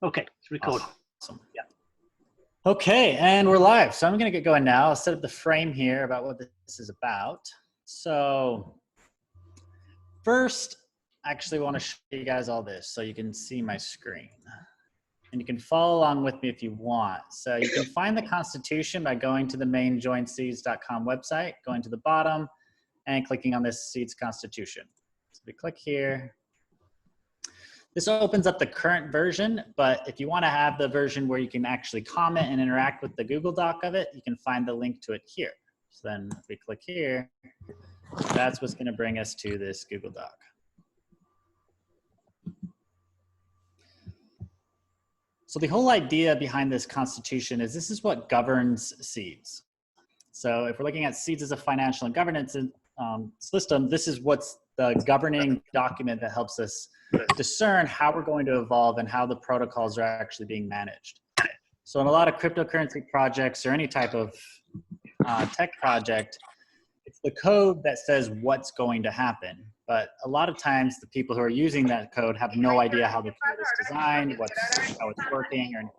Okay, it's recording. Awesome. Yeah. Okay, and we're live. So I'm going to get going now. I'll set up the frame here about what this is about. So first, I actually want to show you guys all this so you can see my screen. And you can follow along with me if you want. So you can find the Constitution by going to the main joinseeds.com website, going to the bottom, and clicking on this Seeds Constitution. So we click here. This opens up the current version, but if you want to have the version where you can actually comment and interact with the Google Doc of it, you can find the link to it here. So then if we click here, that's what's going to bring us to this Google Doc. So the whole idea behind this Constitution is this is what governs seeds. So if we're looking at seeds as a financial and governance system, this is what's the governing document that helps us discern how we're going to evolve and how the protocols are actually being managed. So in a lot of cryptocurrency projects or any type of tech project, it's the code that says what's going to happen. But a lot of times the people who are using that code have no idea how the code is designed, how it's working, or anything.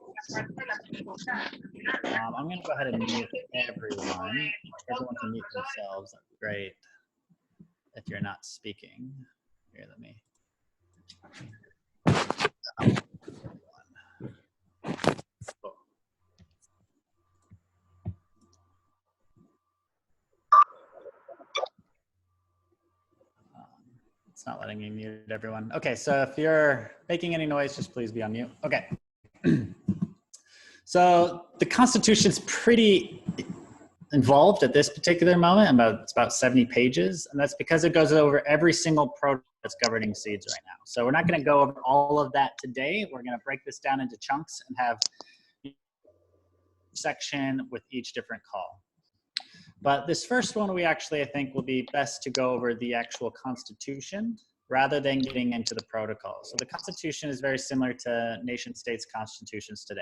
I'm going to go ahead and mute everyone. Everyone can mute themselves. That'd be great if you're not speaking. Here, let me. It's not letting me mute everyone. Okay, so if you're making any noise, just please be on mute. Okay. So the Constitution's pretty involved at this particular moment. It's about 70 pages, and that's because it goes over every single protocol that's governing seeds right now. So we're not going to go over all of that today. We're going to break this down into chunks and have a section with each different call. But this first one, we actually, I think, will be best to go over the actual Constitution rather than getting into the protocol. So the Constitution is very similar to nation states' constitutions today,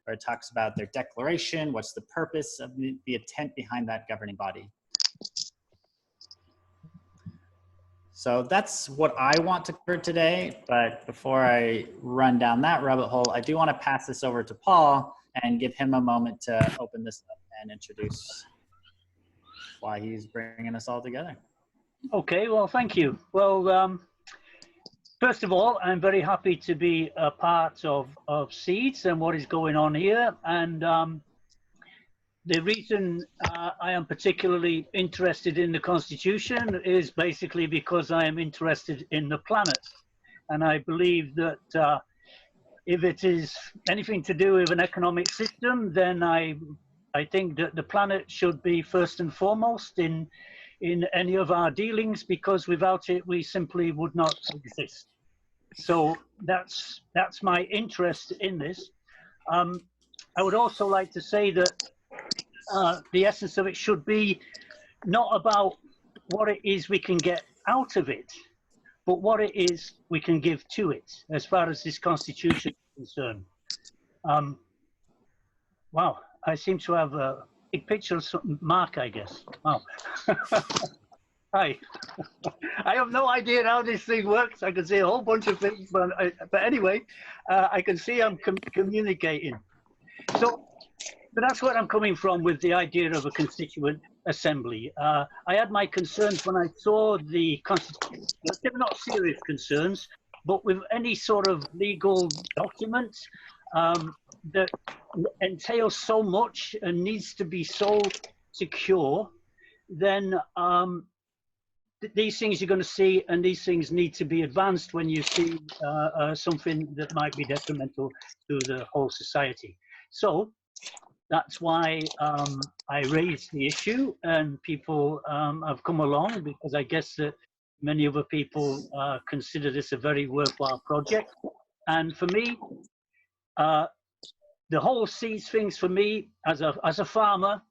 where it talks about their declaration, what's the purpose of the intent behind that governing body. So that's what I want to cover today, but before I run down that rabbit hole, I do want to pass this over to Paul and give him a moment to open this up and introduce why he's bringing us all together. Okay, well, thank you. Well, first of all, I'm very happy to be a part of Seeds and what is going on here. And the reason I am particularly interested in the Constitution is basically because I am interested in the planet. And I believe that if it is anything to do with an economic system, then I think that the planet should be first and foremost in any of our dealings, because without it, we simply would not exist. So that's my interest in this. I would also like to say that the essence of it should be not about what it is we can get out of it, but what it is we can give to it, as far as this Constitution is concerned. Wow, I seem to have a big picture of Mark, I guess. Wow. Hi. I have no idea how this thing works. I can see a whole bunch of things, but anyway, I can see I'm communicating. So that's where I'm coming from with the idea of a constituent assembly. I had my concerns when I saw the Constitution. They're not serious concerns, but with any sort of legal document that entails so much and needs to be so secure, then these things you're going to see, and these things need to be advanced when you see something that might be detrimental to the whole society. So that's why I raised the issue, and people have come along, because I guess that many other people consider this a very worthwhile project. And for me, the whole seeds things for me as a farmer,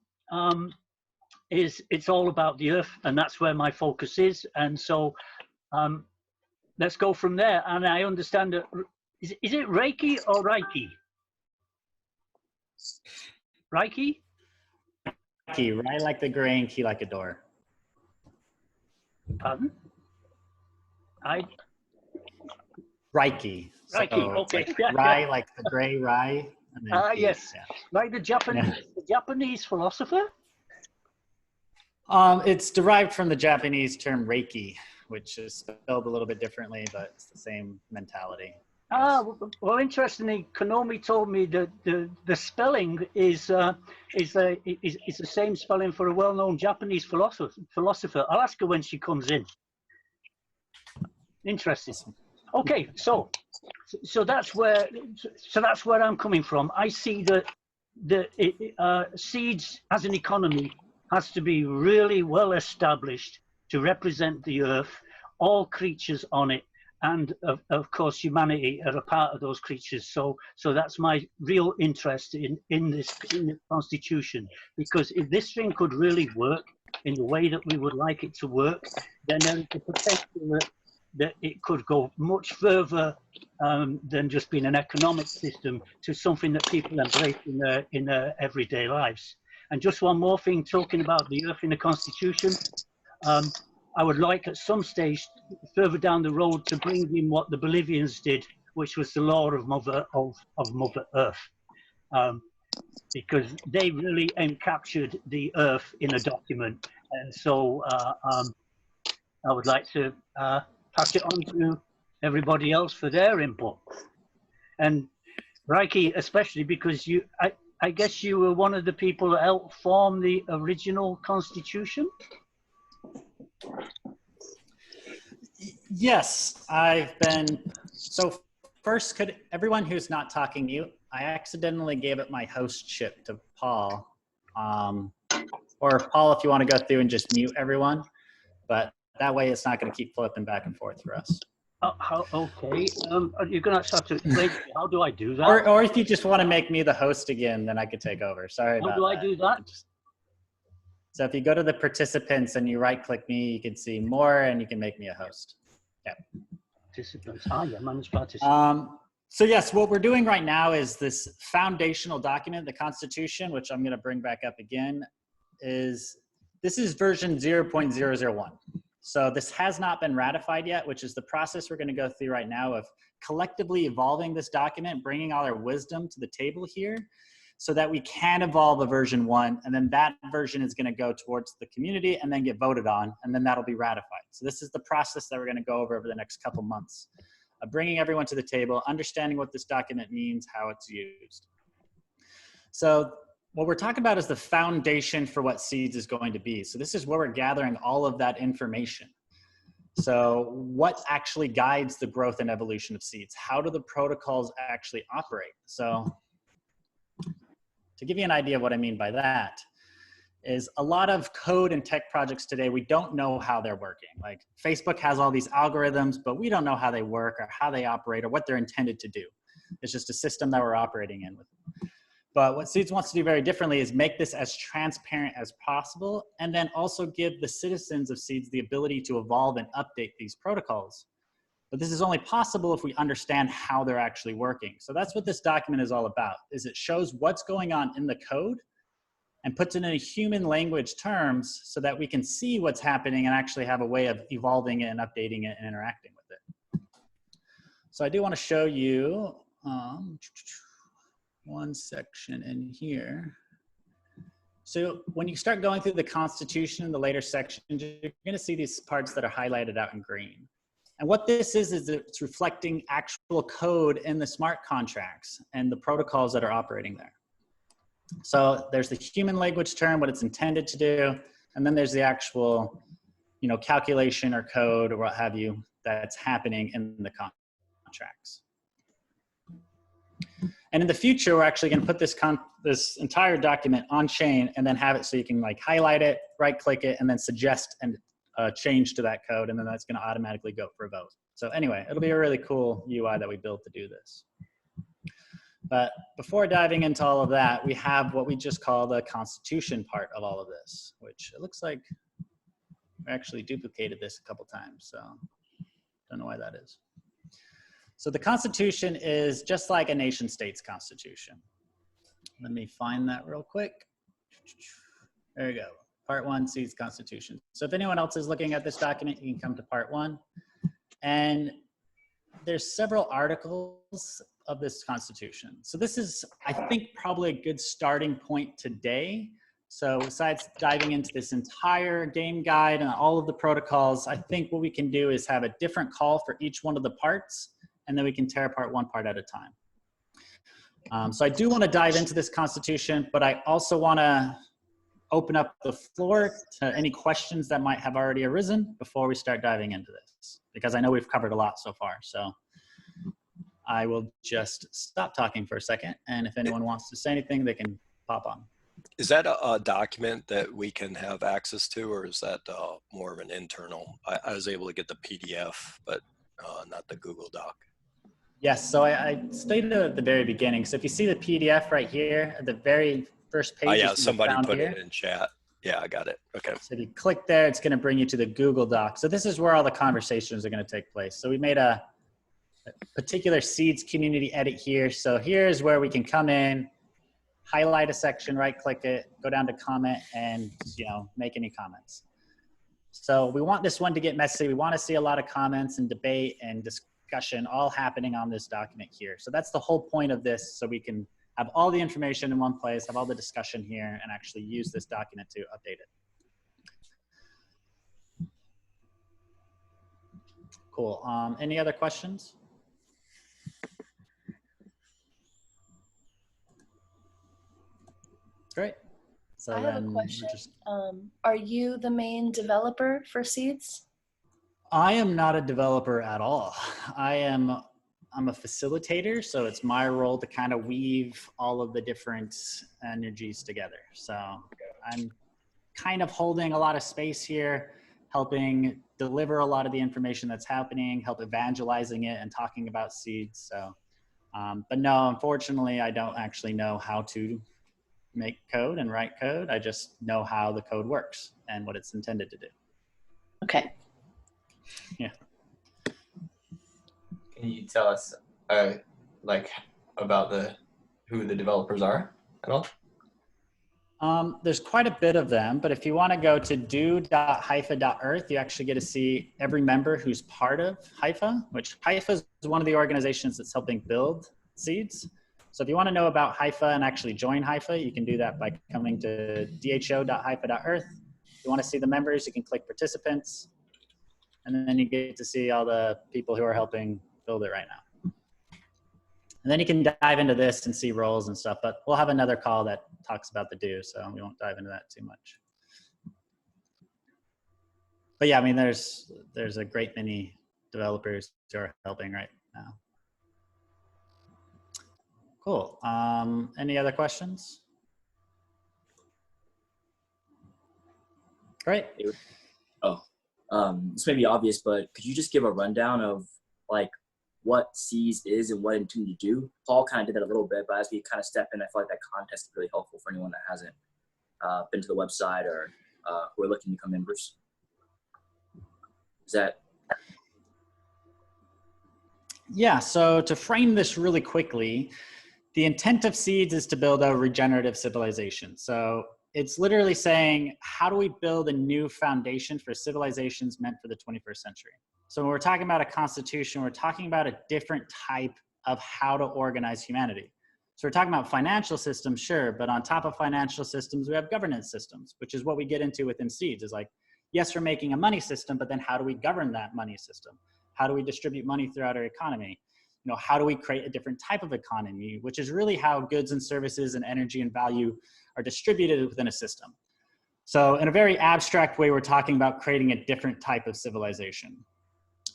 it's all about the earth, and that's where my focus is. And so let's go from there. And I understand that, is it Reiki or Reiki? Reiki? Reiki, right like the grain, key like a door. Pardon? Reiki. So it's Okay. like Yeah, rye, like the gray rye, and then ki. yes. Yeah. Like the Japanese philosopher. It's derived from the Japanese term reiki, which is spelled a little bit differently, but it's the same mentality. Ah, well, interestingly, Konomi told me that the spelling is the same spelling for a well-known Japanese philosopher. I'll ask her when she comes in. Interesting. Awesome. Okay, so that's where I'm coming from. I see that seeds as an economy has to be really well established to represent the earth, all creatures on it, and of course humanity are a part of those creatures. So that's my real interest in this constitution, because if this thing could really work in the way that we would like it to work, then there is the potential that it could go much further than just being an economic system to something that people embrace in their everyday lives. And just one more thing, talking about the earth in the constitution, I would like at some stage further down the road to bring in what the Bolivians did, which was the law of Mother Earth, because they really encaptured the earth in a document. And so I would like to pass it on to everybody else for their input. And Reiki, especially because I guess you were one of the people that helped form the original constitution. Yes, I've been. So first, could everyone who's not talking mute? I accidentally gave it my hostship to Paul. Or Paul, if you want to go through and just mute everyone, but that way it's not going to keep flipping back and forth for us. Okay. You're going to have to explain to me, how do I do that? Or if you just want to make me the host again, then I could take over. Sorry about that. How do I do that? So if you go to the participants and you right-click me, you can see more and you can make me a host. Yeah. Participants. Yeah, manage participants. So yes, what we're doing right now is this foundational document, the Constitution, which I'm going to bring back up again, this is version 0.001. So this has not been ratified yet, which is the process we're going to go through right now of collectively evolving this document, bringing all our wisdom to the table here so that we can evolve a version 1. And then that version is going to go towards the community and then get voted on, and then that'll be ratified. So this is the process that we're going to go over the next couple months. Bringing everyone to the table, understanding what this document means, how it's used. So what we're talking about is the foundation for what SEEDS is going to be. So this is where we're gathering all of that information. So what actually guides the growth and evolution of SEEDS? How do the protocols actually operate? So to give you an idea of what I mean by that, is a lot of code and tech projects today, we don't know how they're working. Like Facebook has all these algorithms, but we don't know how they work or how they operate or what they're intended to do. It's just a system that we're operating in with. But what SEEDS wants to do very differently is make this as transparent as possible, and then also give the citizens of SEEDS the ability to evolve and update these protocols. But this is only possible if we understand how they're actually working. So that's what this document is all about, is it shows what's going on in the code and puts it in a human language terms so that we can see what's happening and actually have a way of evolving it and updating it and interacting with it. So I do want to show you one section in here. So when you start going through the Constitution, the later sections, you're going to see these parts that are highlighted out in green. And what this is it's reflecting actual code in the smart contracts and the protocols that are operating there. So there's the human language term, what it's intended to do, and then there's the actual, calculation or code or what have you that's happening in the contracts. And in the future, we're actually going to put this entire document on chain and then have it so you can highlight it, right-click it, and then suggest and change to that code, and then that's going to automatically go for a vote. So anyway, it'll be a really cool UI that we built to do this. But before diving into all of that, we have what we just call the Constitution part of all of this, which it looks like we actually duplicated this a couple times, so don't know why that is. So the Constitution is just like a nation state's constitution. Let me find that real quick. There you go. Part 1, SEEDS Constitution. So if anyone else is looking at this document, you can come to Part 1. And there's several articles of this Constitution. So this is, I think, probably a good starting point today. So besides diving into this entire game guide and all of the protocols, I think what we can do is have a different call for each one of the parts, and then we can tear apart one part at a time. So I do want to dive into this Constitution, but I also want to open up the floor to any questions that might have already arisen before we start diving into this, because I know we've covered a lot so far. So I will just stop talking for a second, and if anyone wants to say anything, they can pop on. Is that a document that we can have access to, or is that more of an internal? I was able to get the PDF, but not the Google Doc. Yes, so I stated at the very beginning. So if you see the PDF right here, at the very first page. Oh yeah, somebody put it in chat. Yeah, I got it. Okay. So if you click there, it's going to bring you to the Google Doc. So this is where all the conversations are going to take place. So we made a particular seeds community edit here. So here's where we can come in, highlight a section, right click it, go down to comment, and make any comments. So we want this one to get messy. We want to see a lot of comments and debate and discussion all happening on this document here. So that's the whole point of this, so we can have all the information in one place, have all the discussion here, and actually use this document to update it. Cool. Any other questions? Great. So I have a question. Are you the main developer for Seeds? I am not a developer at all. I'm a facilitator, so it's my role to kind of weave all of the different energies together. So I'm kind of holding a lot of space here, helping deliver a lot of the information that's happening, help evangelizing it and talking about Seeds. So, but no, unfortunately, I don't actually know how to make code and write code. I just know how the code works and what it's intended to do. Okay. Yeah. Can you tell us like about who the developers are at all? There's quite a bit of them, but if you want to go to do.hypha.earth, you actually get to see every member who's part of Hypha, which Hypha is one of the organizations that's helping build Seeds. So if you want to know about Hypha and actually join Hypha, you can do that by coming to dho.hypha.earth. If you want to see the members, you can click participants, and then you get to see all the people who are helping build it right now. And then you can dive into this and see roles and stuff, but we'll have another call that talks about the do, so we won't dive into that too much. But yeah, I mean, there's a great many developers who are helping right now. Cool. Any other questions? Great. This may be obvious, but could you just give a rundown of like what Seeds is and what it's intended to do? Paul kind of did that a little bit, but as we kind of step in, I feel like that context is really helpful for anyone that hasn't been to the website or who are looking to become members. Is that? Yeah, so to frame this really quickly, the intent of Seeds is to build a regenerative civilization. So it's literally saying, how do we build a new foundation for civilizations meant for the 21st century? So when we're talking about a constitution, we're talking about a different type of how to organize humanity. So we're talking about financial systems, sure, but on top of financial systems, we have governance systems, which is what we get into within Seeds. Is like, yes, we're making a money system, but then how do we govern that money system? How do we distribute money throughout our economy? How do we create a different type of economy, which is really how goods and services and energy and value are distributed within a system. So in a very abstract way, we're talking about creating a different type of civilization.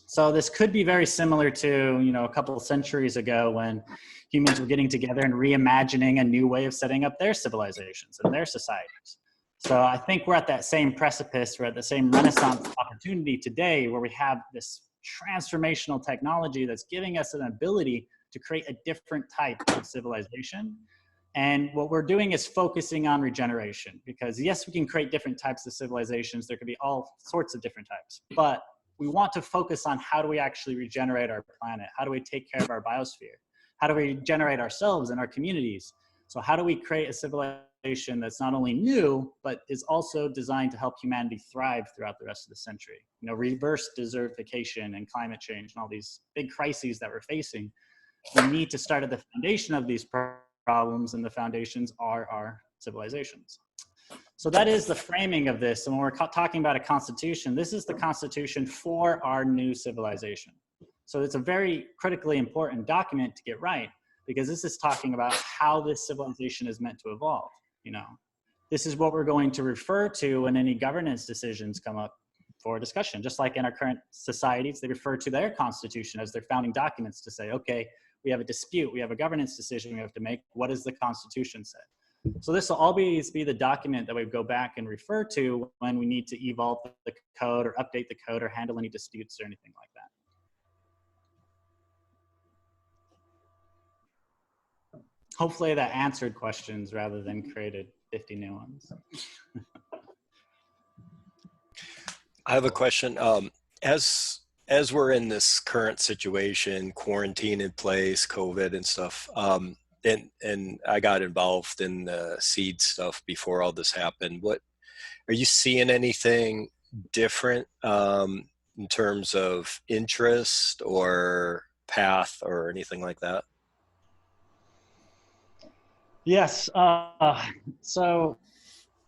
So this could be very similar to, a couple of centuries ago when humans were getting together and reimagining a new way of setting up their civilizations and their societies. So I think we're at that same precipice, we're at the same Renaissance opportunity today where we have this transformational technology that's giving us an ability to create a different type of civilization. And what we're doing is focusing on regeneration, because yes, we can create different types of civilizations. There could be all sorts of different types, but we want to focus on how do we actually regenerate our planet? How do we take care of our biosphere? How do we regenerate ourselves and our communities? So how do we create a civilization that's not only new, but is also designed to help humanity thrive throughout the rest of the century. You know, reverse desertification and climate change and all these big crises that we're facing. We need to start at the foundation of these problems, and the foundations are our civilizations. So that is the framing of this. And when we're talking about a constitution, this is the constitution for our new civilization. So it's a very critically important document to get right, because this is talking about how this civilization is meant to evolve. You know, this is what we're going to refer to when any governance decisions come up for discussion. Just like in our current societies, they refer to their constitution as their founding documents to say, okay, we have a dispute, we have a governance decision we have to make. What does the constitution say? So this will always be the document that we go back and refer to when we need to evolve the code or update the code or handle any disputes or anything like that. Hopefully that answered questions rather than created 50 new ones. I have a question. As we're in this current situation, quarantine in place, COVID and stuff, and I got involved in the seed stuff before all this happened. What are you seeing anything different in terms of interest or path or anything like that? Yes. So,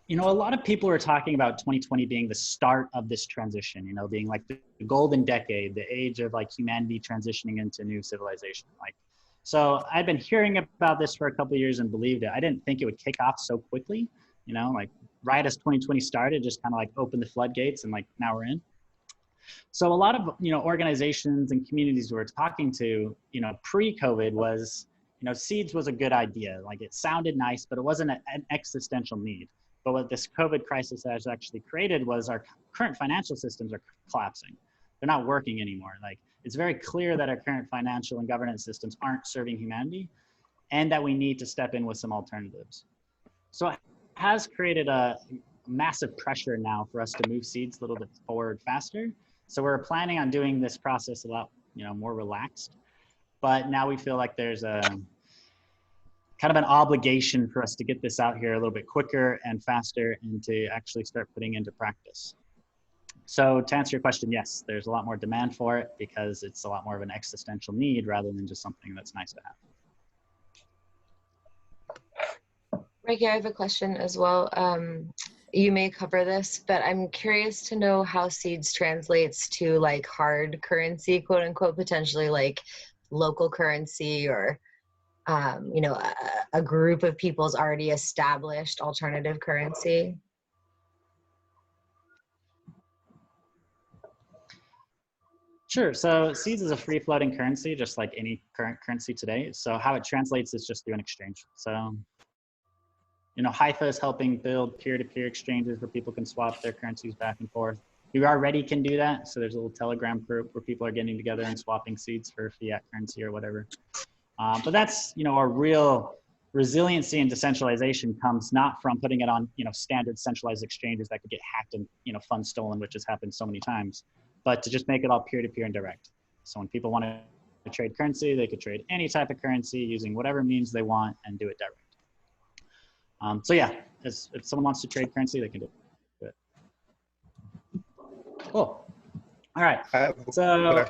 you know, a lot of people are talking about 2020 being the start of this transition, you know, being like the golden decade, the age of like humanity transitioning into new civilization. Like, so I'd been hearing about this for a couple of years and believed it. I didn't think it would kick off so quickly, you know, like right as 2020 started, just kind of like opened the floodgates and like now we're in. So a lot of, you know, organizations and communities we were talking to, you know, pre-COVID was, you know, seeds was a good idea. Like it sounded nice, but it wasn't an existential need. But what this COVID crisis has actually created was our current financial systems are collapsing. They're not working anymore. Like it's very clear that our current financial and governance systems aren't serving humanity and that we need to step in with some alternatives. So it has created a massive pressure now for us to move seeds a little bit forward faster. So we're planning on doing this process a lot, you know, more relaxed. But now we feel like there's a kind of an obligation for us to get this out here a little bit quicker and faster and to actually start putting into practice. So to answer your question, yes, there's a lot more demand for it because it's a lot more of an existential need rather than just something that's nice to have. Ricky, I have a question as well. You may cover this, but I'm curious to know how seeds translates to like hard currency, quote unquote, potentially like local currency or you know, a group of people's already established alternative currency? Sure. So seeds is a free floating currency, just like any current currency today. So how it translates is just through an exchange. So, you know, Haifa is helping build peer-to-peer exchanges where people can swap their currencies back and forth. We already can do that. So there's a little Telegram group where people are getting together and swapping seeds for fiat currency or whatever. But that's, you know, our real resiliency and decentralization comes not from putting it on, you know, standard centralized exchanges that could get hacked and, you know, funds stolen, which has happened so many times, but to just make it all peer-to-peer and direct. So when people want to trade currency, they could trade any type of currency using whatever means they want and do it direct. So yeah, if someone wants to trade currency, they can do it. Cool. All right. So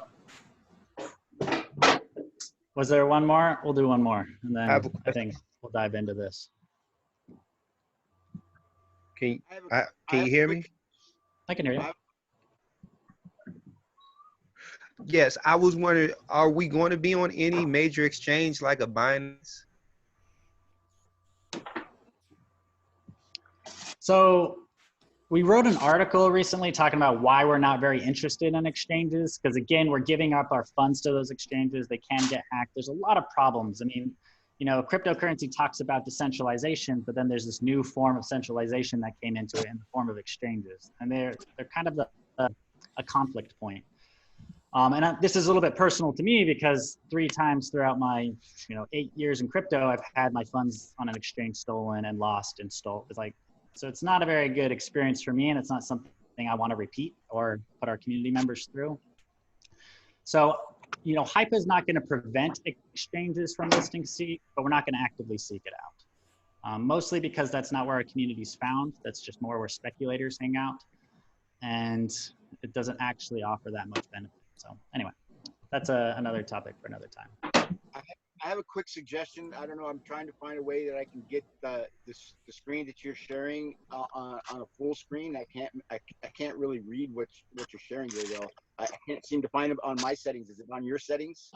was there one more? We'll do one more, and then I think we'll dive into this. Can you hear me? I can hear you. Yes, I was wondering, are we going to be on any major exchange like a Binance? So we wrote an article recently talking about why we're not very interested in exchanges, because again, we're giving up our funds to those exchanges. They can get hacked. There's a lot of problems. I mean, you know, cryptocurrency talks about decentralization, but then there's this new form of centralization that came into it in the form of exchanges. And they're kind of a conflict point. And this is a little bit personal to me because 3 times throughout my, you know, 8 years in crypto, I've had my funds on an exchange stolen and lost and stole. It's like, so it's not a very good experience for me, and it's not something I want to repeat or put our community members through. So, you know, Hypa is not going to prevent exchanges from listing seed, but we're not going to actively seek it out. mostly because that's not where our community's found. That's just more where speculators hang out, and it doesn't actually offer that much benefit. So anyway, that's another topic for another time. I have a quick suggestion. I don't know. I'm trying to find a way that I can get the screen that you're sharing on a full screen. I can't really read what you're sharing very well. I can't seem to find it on my settings. Is it on your settings?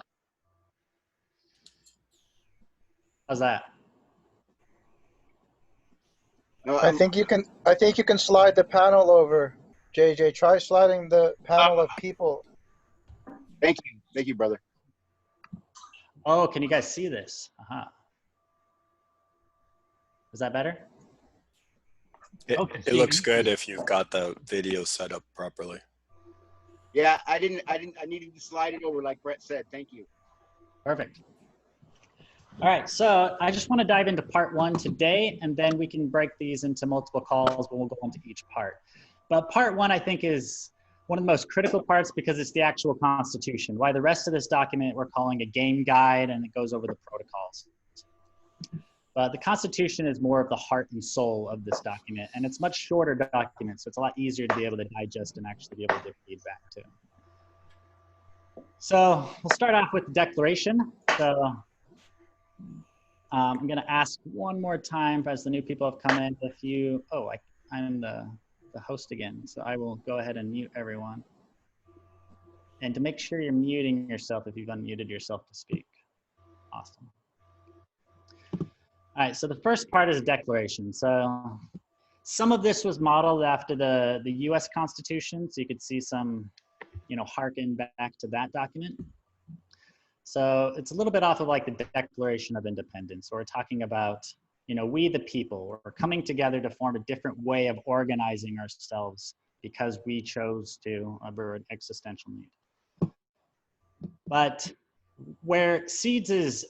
How's that? No, I think you can slide the panel over. JJ, try sliding the panel of people. Thank you, brother. Oh, can you guys see this? Is that better? It looks good if you've got the video set up properly. Yeah, I needed to slide it over like Brett said. Thank you. Perfect. All right, so I just want to dive into part one today, and then we can break these into multiple calls, but we'll go into each part. But part one, I think, is one of the most critical parts because it's the actual Constitution. Why the rest of this document we're calling a game guide, and it goes over the protocols. But the Constitution is more of the heart and soul of this document, and it's a much shorter document, so it's a lot easier to be able to digest and actually be able to give feedback to. So we'll start off with the Declaration. So I'm going to ask one more time as the new people have come in. If you, I'm the host again, so I will go ahead and mute everyone. And to make sure you're muting yourself if you've unmuted yourself to speak. Awesome. All right, so the first part is a declaration. So some of this was modeled after the US Constitution, so you could see some, harken back to that document. So it's a little bit off of like the Declaration of Independence. So we're talking about, we the people, we're coming together to form a different way of organizing ourselves because we chose to, we're an existential need. But where SEEDS is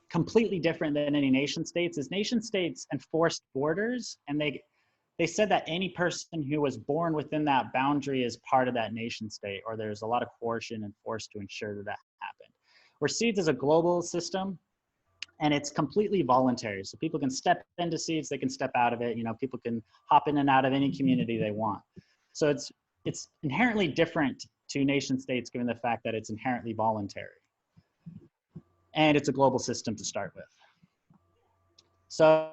completely different than any nation states is nation states enforced borders, and they said that any person who was born within that boundary is part of that nation state, or there's a lot of coercion and force to ensure that happened. Where SEEDS is a global system, and it's completely voluntary. So people can step into SEEDS, they can step out of it. People can hop in and out of any community they want. So it's inherently different to nation states given the fact that it's inherently voluntary. And it's a global system to start with. So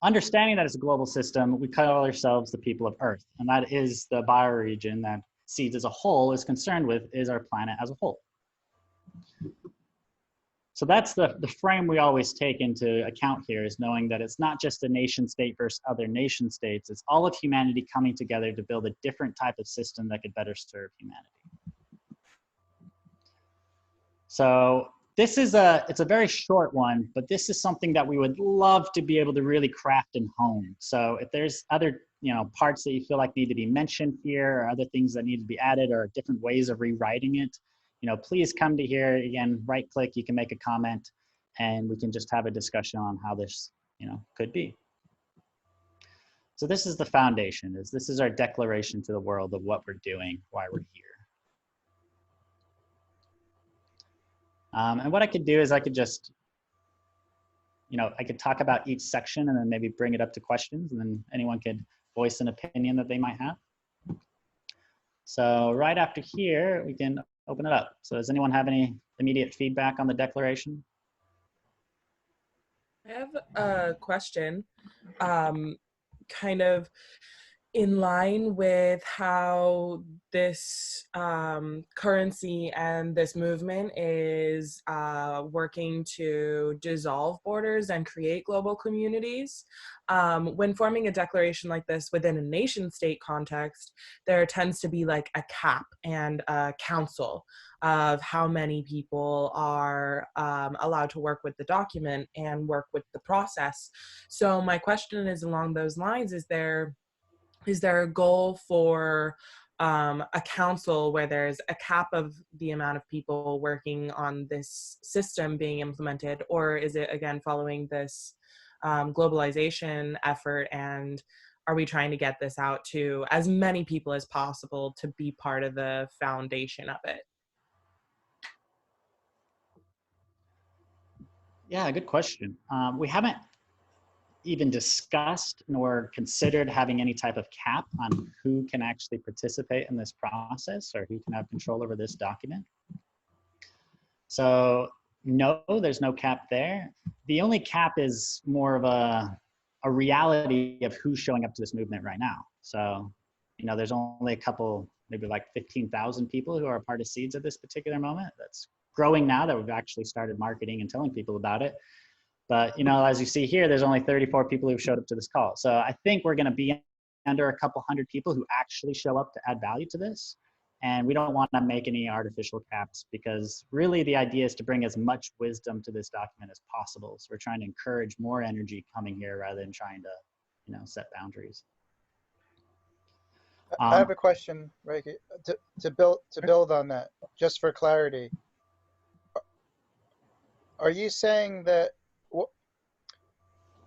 understanding that it's a global system, we call ourselves the people of Earth. And that is the bioregion that SEEDS as a whole is concerned with, is our planet as a whole. So that's the frame we always take into account here, is knowing that it's not just a nation state versus other nation states. It's all of humanity coming together to build a different type of system that could better serve humanity. So this is it's a very short one, but this is something that we would love to be able to really craft and hone. So if there's other parts that you feel like need to be mentioned here, or other things that need to be added, or different ways of rewriting it, please come to here. Again, right click, you can make a comment, and we can just have a discussion on how this, could be. So this is the foundation. This is our declaration to the world of what we're doing, why we're here. And what I could do is I could just, I could talk about each section and then maybe bring it up to questions, and then anyone could voice an opinion that they might have. So right after here, we can open it up. So does anyone have any immediate feedback on the declaration? I have a question, kind of in line with how this currency and this movement is working to dissolve borders and create global communities. When forming a declaration like this within a nation state context, there tends to be like a cap and a council of how many people are allowed to work with the document and work with the process. So my question is along those lines: is there a goal for a council where there's a cap of the amount of people working on this system being implemented, or is it again following this globalization effort, and are we trying to get this out to as many people as possible to be part of the foundation of it? Yeah, good question. We haven't even discussed nor considered having any type of cap on who can actually participate in this process or who can have control over this document. So no, there's no cap there. The only cap is more of a reality of who's showing up to this movement right now. So, you know, there's only a couple, maybe like 15,000 people who are a part of Seeds at this particular moment. That's growing now that we've actually started marketing and telling people about it. But, you know, as you see here, there's only 34 people who've showed up to this call. So I think we're going to be under a couple hundred people who actually show up to add value to this. And we don't want to make any artificial caps because really the idea is to bring as much wisdom to this document as possible. So we're trying to encourage more energy coming here rather than trying to, you know, set boundaries. I have a question, Reiki, to build on that, just for clarity. Are you saying that,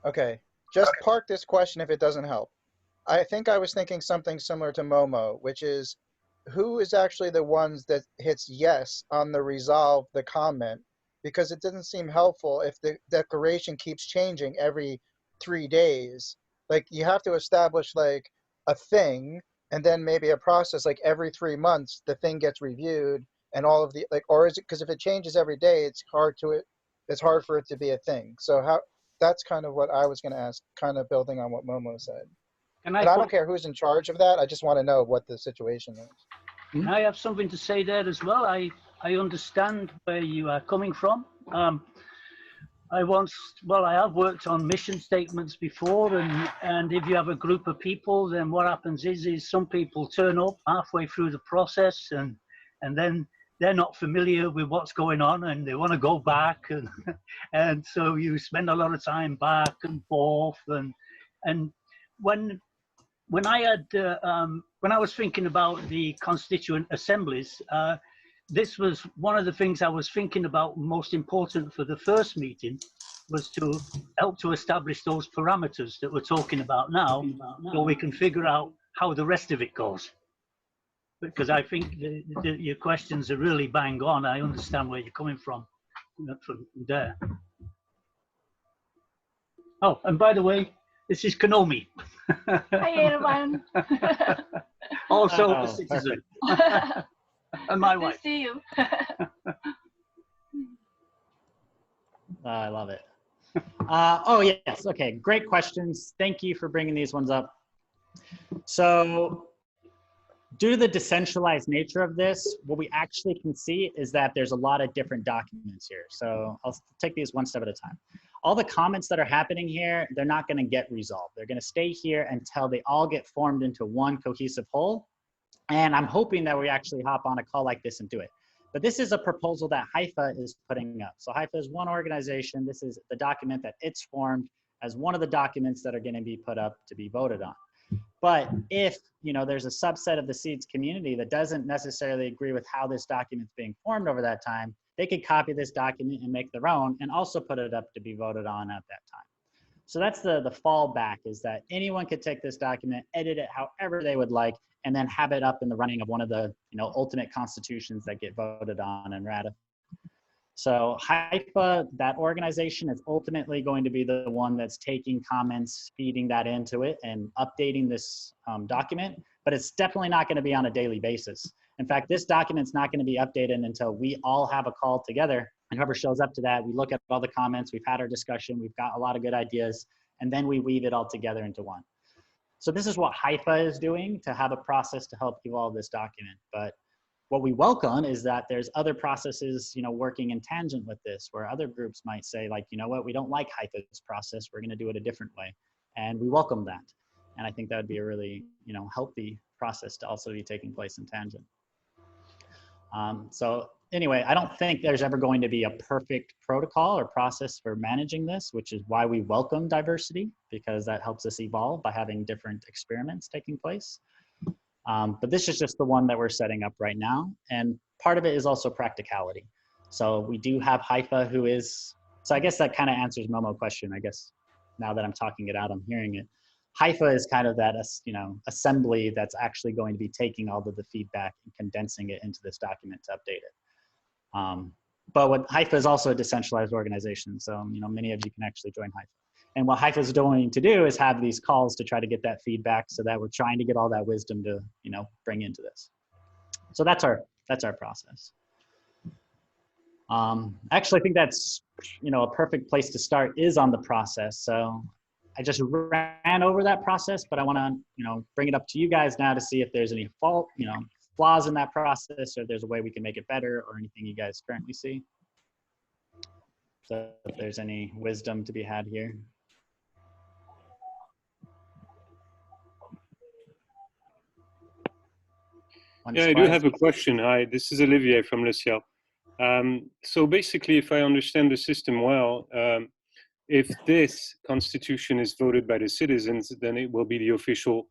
okay, just park this question if it doesn't help. I think I was thinking something similar to Momo, which is who is actually the ones that hits yes on the resolve the comment, because it doesn't seem helpful if the declaration keeps changing every 3 days. Like you have to establish like a thing and then maybe a process like every 3 months the thing gets reviewed and all of the like, or is it because if it changes every day it's hard for it to be a thing. So how, that's kind of what I was going to ask, kind of building on what Momo said. And I don't care who's in charge of that. I just want to know what the situation is. Can I have something to say there as well? I understand where you are coming from. I have worked on mission statements before, and if you have a group of people, then what happens is some people turn up halfway through the process, and then they're not familiar with what's going on, and they want to go back, and so you spend a lot of time back and forth, and when I had when I was thinking about the constituent assemblies, this was one of the things I was thinking about most important for the first meeting, was to help to establish those parameters that we're talking about now, so we can figure out how the rest of it goes. Because I think your questions are really bang on. I understand where you're coming from there. Oh, and by the way, this is Konomi. Hi, everyone. Also a citizen. And my wife. Good to see you. I love it. Oh, yes. Okay. Great questions. Thank you for bringing these ones up. So due to the decentralized nature of this, what we actually can see is that there's a lot of different documents here. So I'll take these one step at a time. All the comments that are happening here, they're not going to get resolved. They're going to stay here until they all get formed into one cohesive whole. And I'm hoping that we actually hop on a call like this and do it. But this is a proposal that HIFA is putting up. So HIFA is one organization. This is the document that it's formed as one of the documents that are going to be put up to be voted on. But if, you know, there's a subset of the Seeds community that doesn't necessarily agree with how this document's being formed over that time, they could copy this document and make their own and also put it up to be voted on at that time. So that's the fallback, is that anyone could take this document, edit it however they would like, and then have it up in the running of one of the, you know, ultimate constitutions that get voted on and ratified. So HIFA, that organization, is ultimately going to be the one that's taking comments, feeding that into it, and updating this document, but it's definitely not going to be on a daily basis. In fact, this document's not going to be updated until we all have a call together, and whoever shows up to that, we look at all the comments, we've had our discussion, we've got a lot of good ideas, and then we weave it all together into one. So this is what HIFA is doing, to have a process to help evolve this document. But what we welcome is that there's other processes, you know, working in tangent with this, where other groups might say, like, you know what, we don't like HIFA's process, we're going to do it a different way. And we welcome that. And I think that would be a really, you know, healthy process to also be taking place in tangent. So anyway, I don't think there's ever going to be a perfect protocol or process for managing this, which is why we welcome diversity, because that helps us evolve by having different experiments taking place. But this is just the one that we're setting up right now. And part of it is also practicality. So we do have HIFA, who is, so I guess that kind of answers Momo's question, I guess. Now that I'm talking it out, I'm hearing it. HIFA is kind of that, you know, assembly that's actually going to be taking all of the feedback and condensing it into this document to update it. But what HIFA is also a decentralized organization. So, you know, many of you can actually join HIFA. And what Haifa's doing to do is have these calls to try to get that feedback, so that we're trying to get all that wisdom to, you know, bring into this. So that's our process. Actually, I think that's, you know, a perfect place to start is on the process. So I just ran over that process, but I want to, you know, bring it up to you guys now to see if there's any flaws in that process, or if there's a way we can make it better, or anything you guys currently see. So if there's any wisdom to be had here. Yeah, I do have a question. Hi, this is Olivier from Le Ciel. So basically, if I understand the system well, if this constitution is voted by the citizens, then it will be the official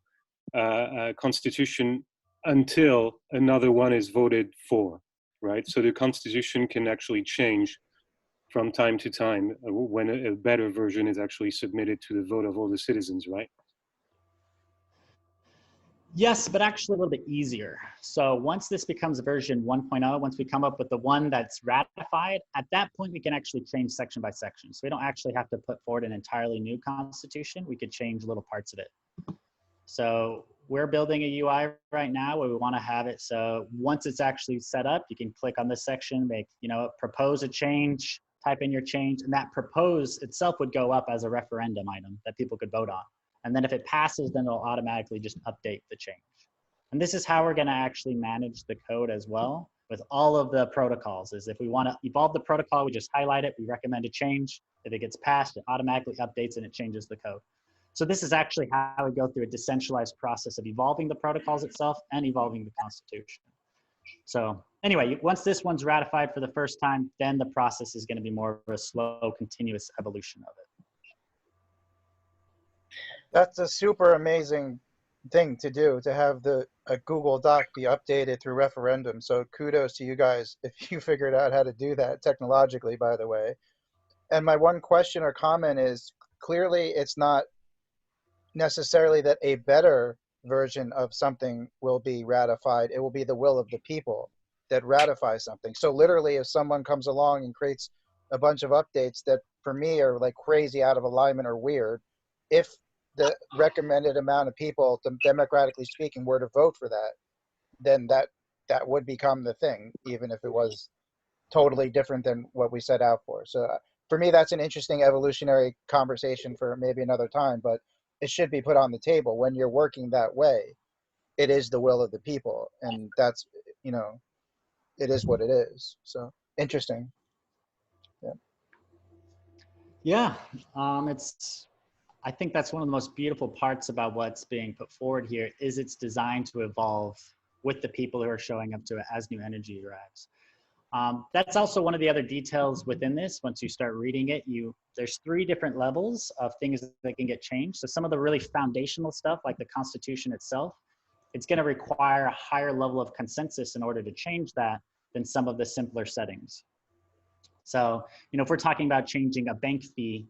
constitution until another one is voted for, right? So the constitution can actually change from time to time when a better version is actually submitted to the vote of all the citizens, right? Yes, but actually a little bit easier. So once this becomes version 1.0, once we come up with the one that's ratified, at that point we can actually change section by section. So we don't actually have to put forward an entirely new constitution. We could change little parts of it. So we're building a UI right now where we want to have it. So once it's actually set up, you can click on this section, make, you know, propose a change, type in your change, and that propose itself would go up as a referendum item that people could vote on. And then if it passes, then it'll automatically just update the change. And this is how we're going to actually manage the code as well with all of the protocols. Is if we want to evolve the protocol, we just highlight it, we recommend a change. If it gets passed, it automatically updates and it changes the code. So this is actually how we go through a decentralized process of evolving the protocols itself and evolving the constitution. So anyway, once this one's ratified for the first time, then the process is going to be more of a slow, continuous evolution of it. That's a super amazing thing to do, to have a Google Doc be updated through referendum. So kudos to you guys if you figured out how to do that technologically, by the way. And my one question or comment is, clearly it's not necessarily that a better version of something will be ratified. It will be the will of the people that ratify something. So literally, if someone comes along and creates a bunch of updates that for me are like crazy out of alignment or weird, if the recommended amount of people, democratically speaking, were to vote for that, then that would become the thing, even if it was totally different than what we set out for. So for me, that's an interesting evolutionary conversation for maybe another time, but it should be put on the table. When you're working that way, it is the will of the people, and that's, you know, it is what it is. So interesting. Yeah, I think that's one of the most beautiful parts about what's being put forward here is it's designed to evolve with the people who are showing up to it as new energy arrives. That's also one of the other details within this. Once you start reading it, there's 3 different levels of things that can get changed. So some of the really foundational stuff, like the Constitution itself, it's going to require a higher level of consensus in order to change that than some of the simpler settings. So, you know, if we're talking about changing a bank fee,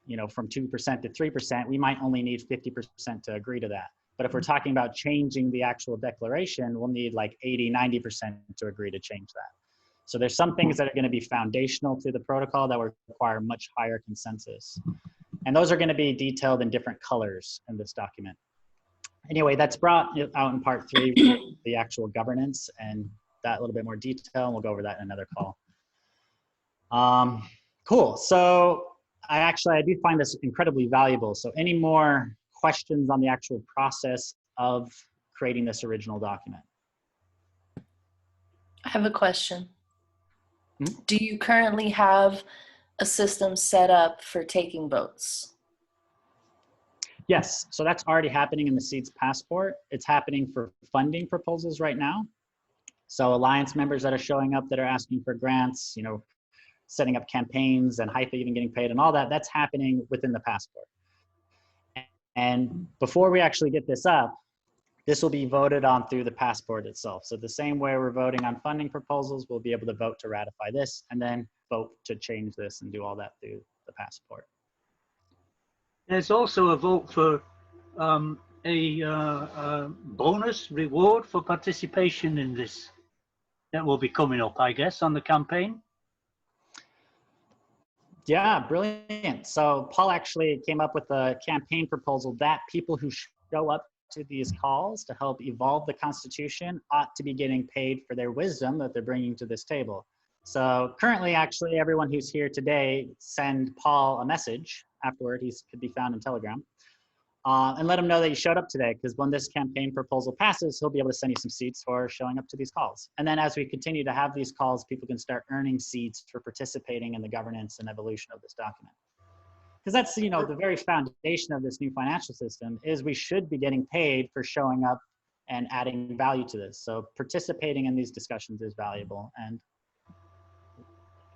you know, from 2% to 3%, we might only need 50% to agree to that. But if we're talking about changing the actual declaration, we'll need like 80, 90% to agree to change that. So there's some things that are going to be foundational to the protocol that will require much higher consensus. And those are going to be detailed in different colors in this document. Anyway, that's brought out in part 3, the actual governance and that a little bit more detail, and we'll go over that in another call. Cool. So I do find this incredibly valuable. So any more questions on the actual process of creating this original document? I have a question. Do you currently have a system set up for taking votes? Yes, so that's already happening in the Seeds Passport. It's happening for funding proposals right now. So Alliance members that are showing up that are asking for grants, you know, setting up campaigns and Haifa even getting paid and all that, that's happening within the Passport. And before we actually get this up, this will be voted on through the Passport itself. So the same way we're voting on funding proposals, we'll be able to vote to ratify this and then vote to change this and do all that through the Passport. There's also a vote for a bonus reward for participation in this that will be coming up, I guess, on the campaign. Yeah, brilliant. So Paul actually came up with a campaign proposal that people who show up to these calls to help evolve the Constitution ought to be getting paid for their wisdom that they're bringing to this table. So currently, actually, everyone who's here today, send Paul a message afterward. He could be found in Telegram. And let him know that you showed up today, because when this campaign proposal passes, he'll be able to send you some seats for showing up to these calls. And then as we continue to have these calls, people can start earning seats for participating in the governance and evolution of this document. Because that's, you know, the very foundation of this new financial system is we should be getting paid for showing up and adding value to this. So participating in these discussions is valuable, and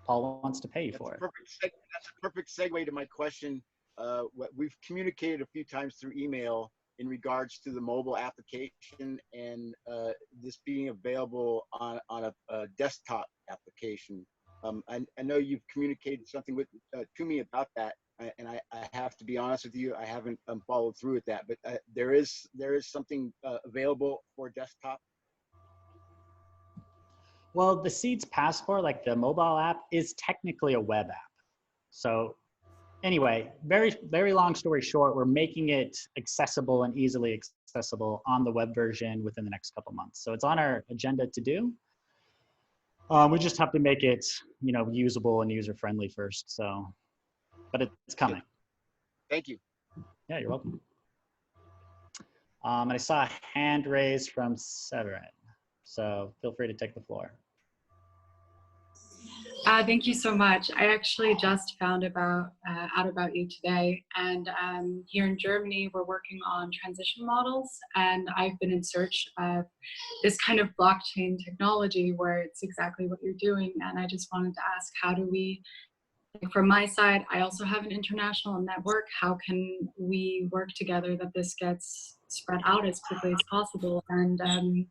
Paul wants to pay you for it. That's a perfect segue to my question. What we've communicated a few times through email in regards to the mobile application and this being available on a desktop application. I know you've communicated something to me about that, and I have to be honest with you, I haven't followed through with that. But there is something available for desktop. Well, the Seeds Passport, like the mobile app, is technically a web app. So anyway, very long story short, we're making it accessible and easily accessible on the web version within the next couple months. So it's on our agenda to do. We just have to make it, you know, usable and user-friendly first. So, but it's coming. Thank you. Yeah, you're welcome. And I saw a hand raised from Severin. So feel free to take the floor. Thank you so much. I actually just found out about you today, and here in Germany, we're working on transition models, and I've been in search of this kind of blockchain technology where it's exactly what you're doing, and I just wanted to ask, how do we, from my side, I also have an international network, how can we work together that this gets spread out as quickly as possible? And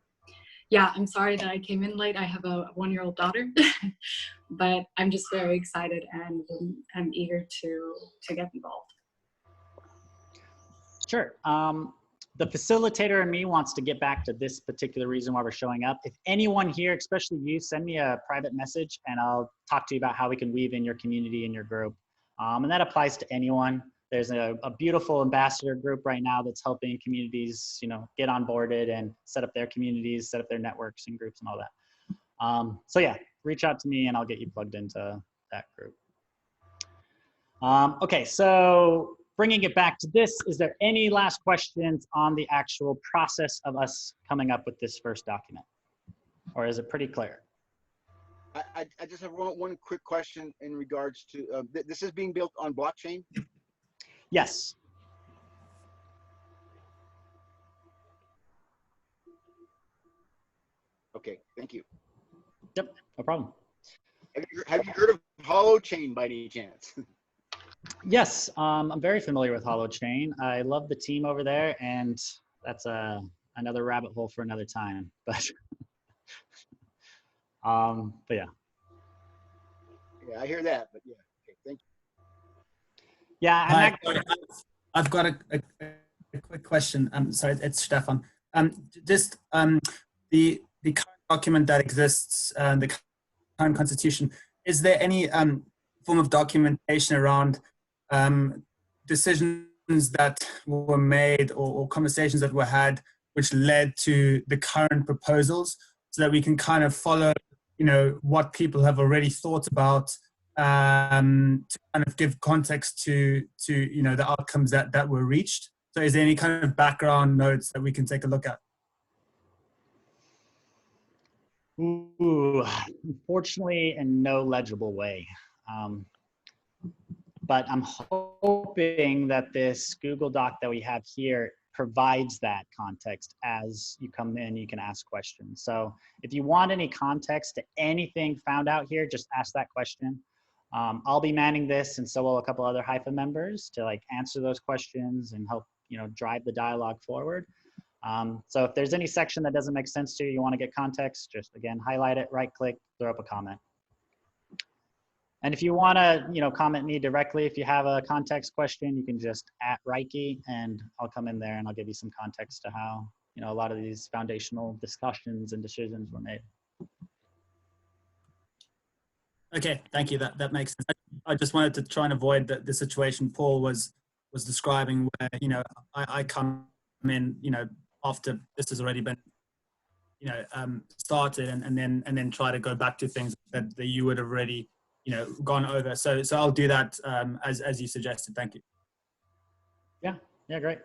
yeah, I'm sorry that I came in late. I have a 1-year-old daughter, but I'm just very excited and I'm eager to get involved. Sure. The facilitator and me wants to get back to this particular reason why we're showing up. If anyone here, especially you, send me a private message and I'll talk to you about how we can weave in your community and your group. And that applies to anyone. There's a beautiful ambassador group right now that's helping communities, you know, get onboarded and set up their communities, set up their networks and groups and all that. So yeah, reach out to me and I'll get you plugged into that group. Okay, so bringing it back to this, is there any last questions on the actual process of us coming up with this first document? Or is it pretty clear? I just have one quick question in regards to, this is being built on blockchain? Yes. Okay, thank you. Yep, no problem. Have you heard of Holochain by any chance? Yes, I'm very familiar with Holochain. I love the team over there, and that's another rabbit hole for another time. But yeah. Yeah, I hear that, but yeah. Okay, thank you. Yeah, Hi, I've got a quick question. Sorry, it's Stefan. Just the current document that exists, the current constitution, is there any form of documentation around decisions that were made or conversations that were had which led to the current proposals, so that we can kind of follow, you know, what people have already thought about, to kind of give context to you know, the outcomes that were reached? So is there any kind of background notes that we can take a look at? Ooh, unfortunately, in no legible way. But I'm hoping that this Google Doc that we have here provides that context. As you come in, you can ask questions. So if you want any context to anything found out here, just ask that question. I'll be manning this, and so will a couple other HIFA members, to like answer those questions and help, you know, drive the dialogue forward. So if there's any section that doesn't make sense to you, you want to get context, just again, highlight it, right click, throw up a comment. And if you want to, you know, comment me directly, if you have a context question, you can just @Reiki, and I'll come in there and I'll give you some context to how, you know, a lot of these foundational discussions and decisions were made. Okay, thank you. That makes sense. I just wanted to try and avoid the situation Paul was describing, where, you know, I come in, you know, after this has already been, you know, started, and then try to go back to things that you would have already, you know, gone over. So I'll do that as you suggested. Thank you. Yeah, great.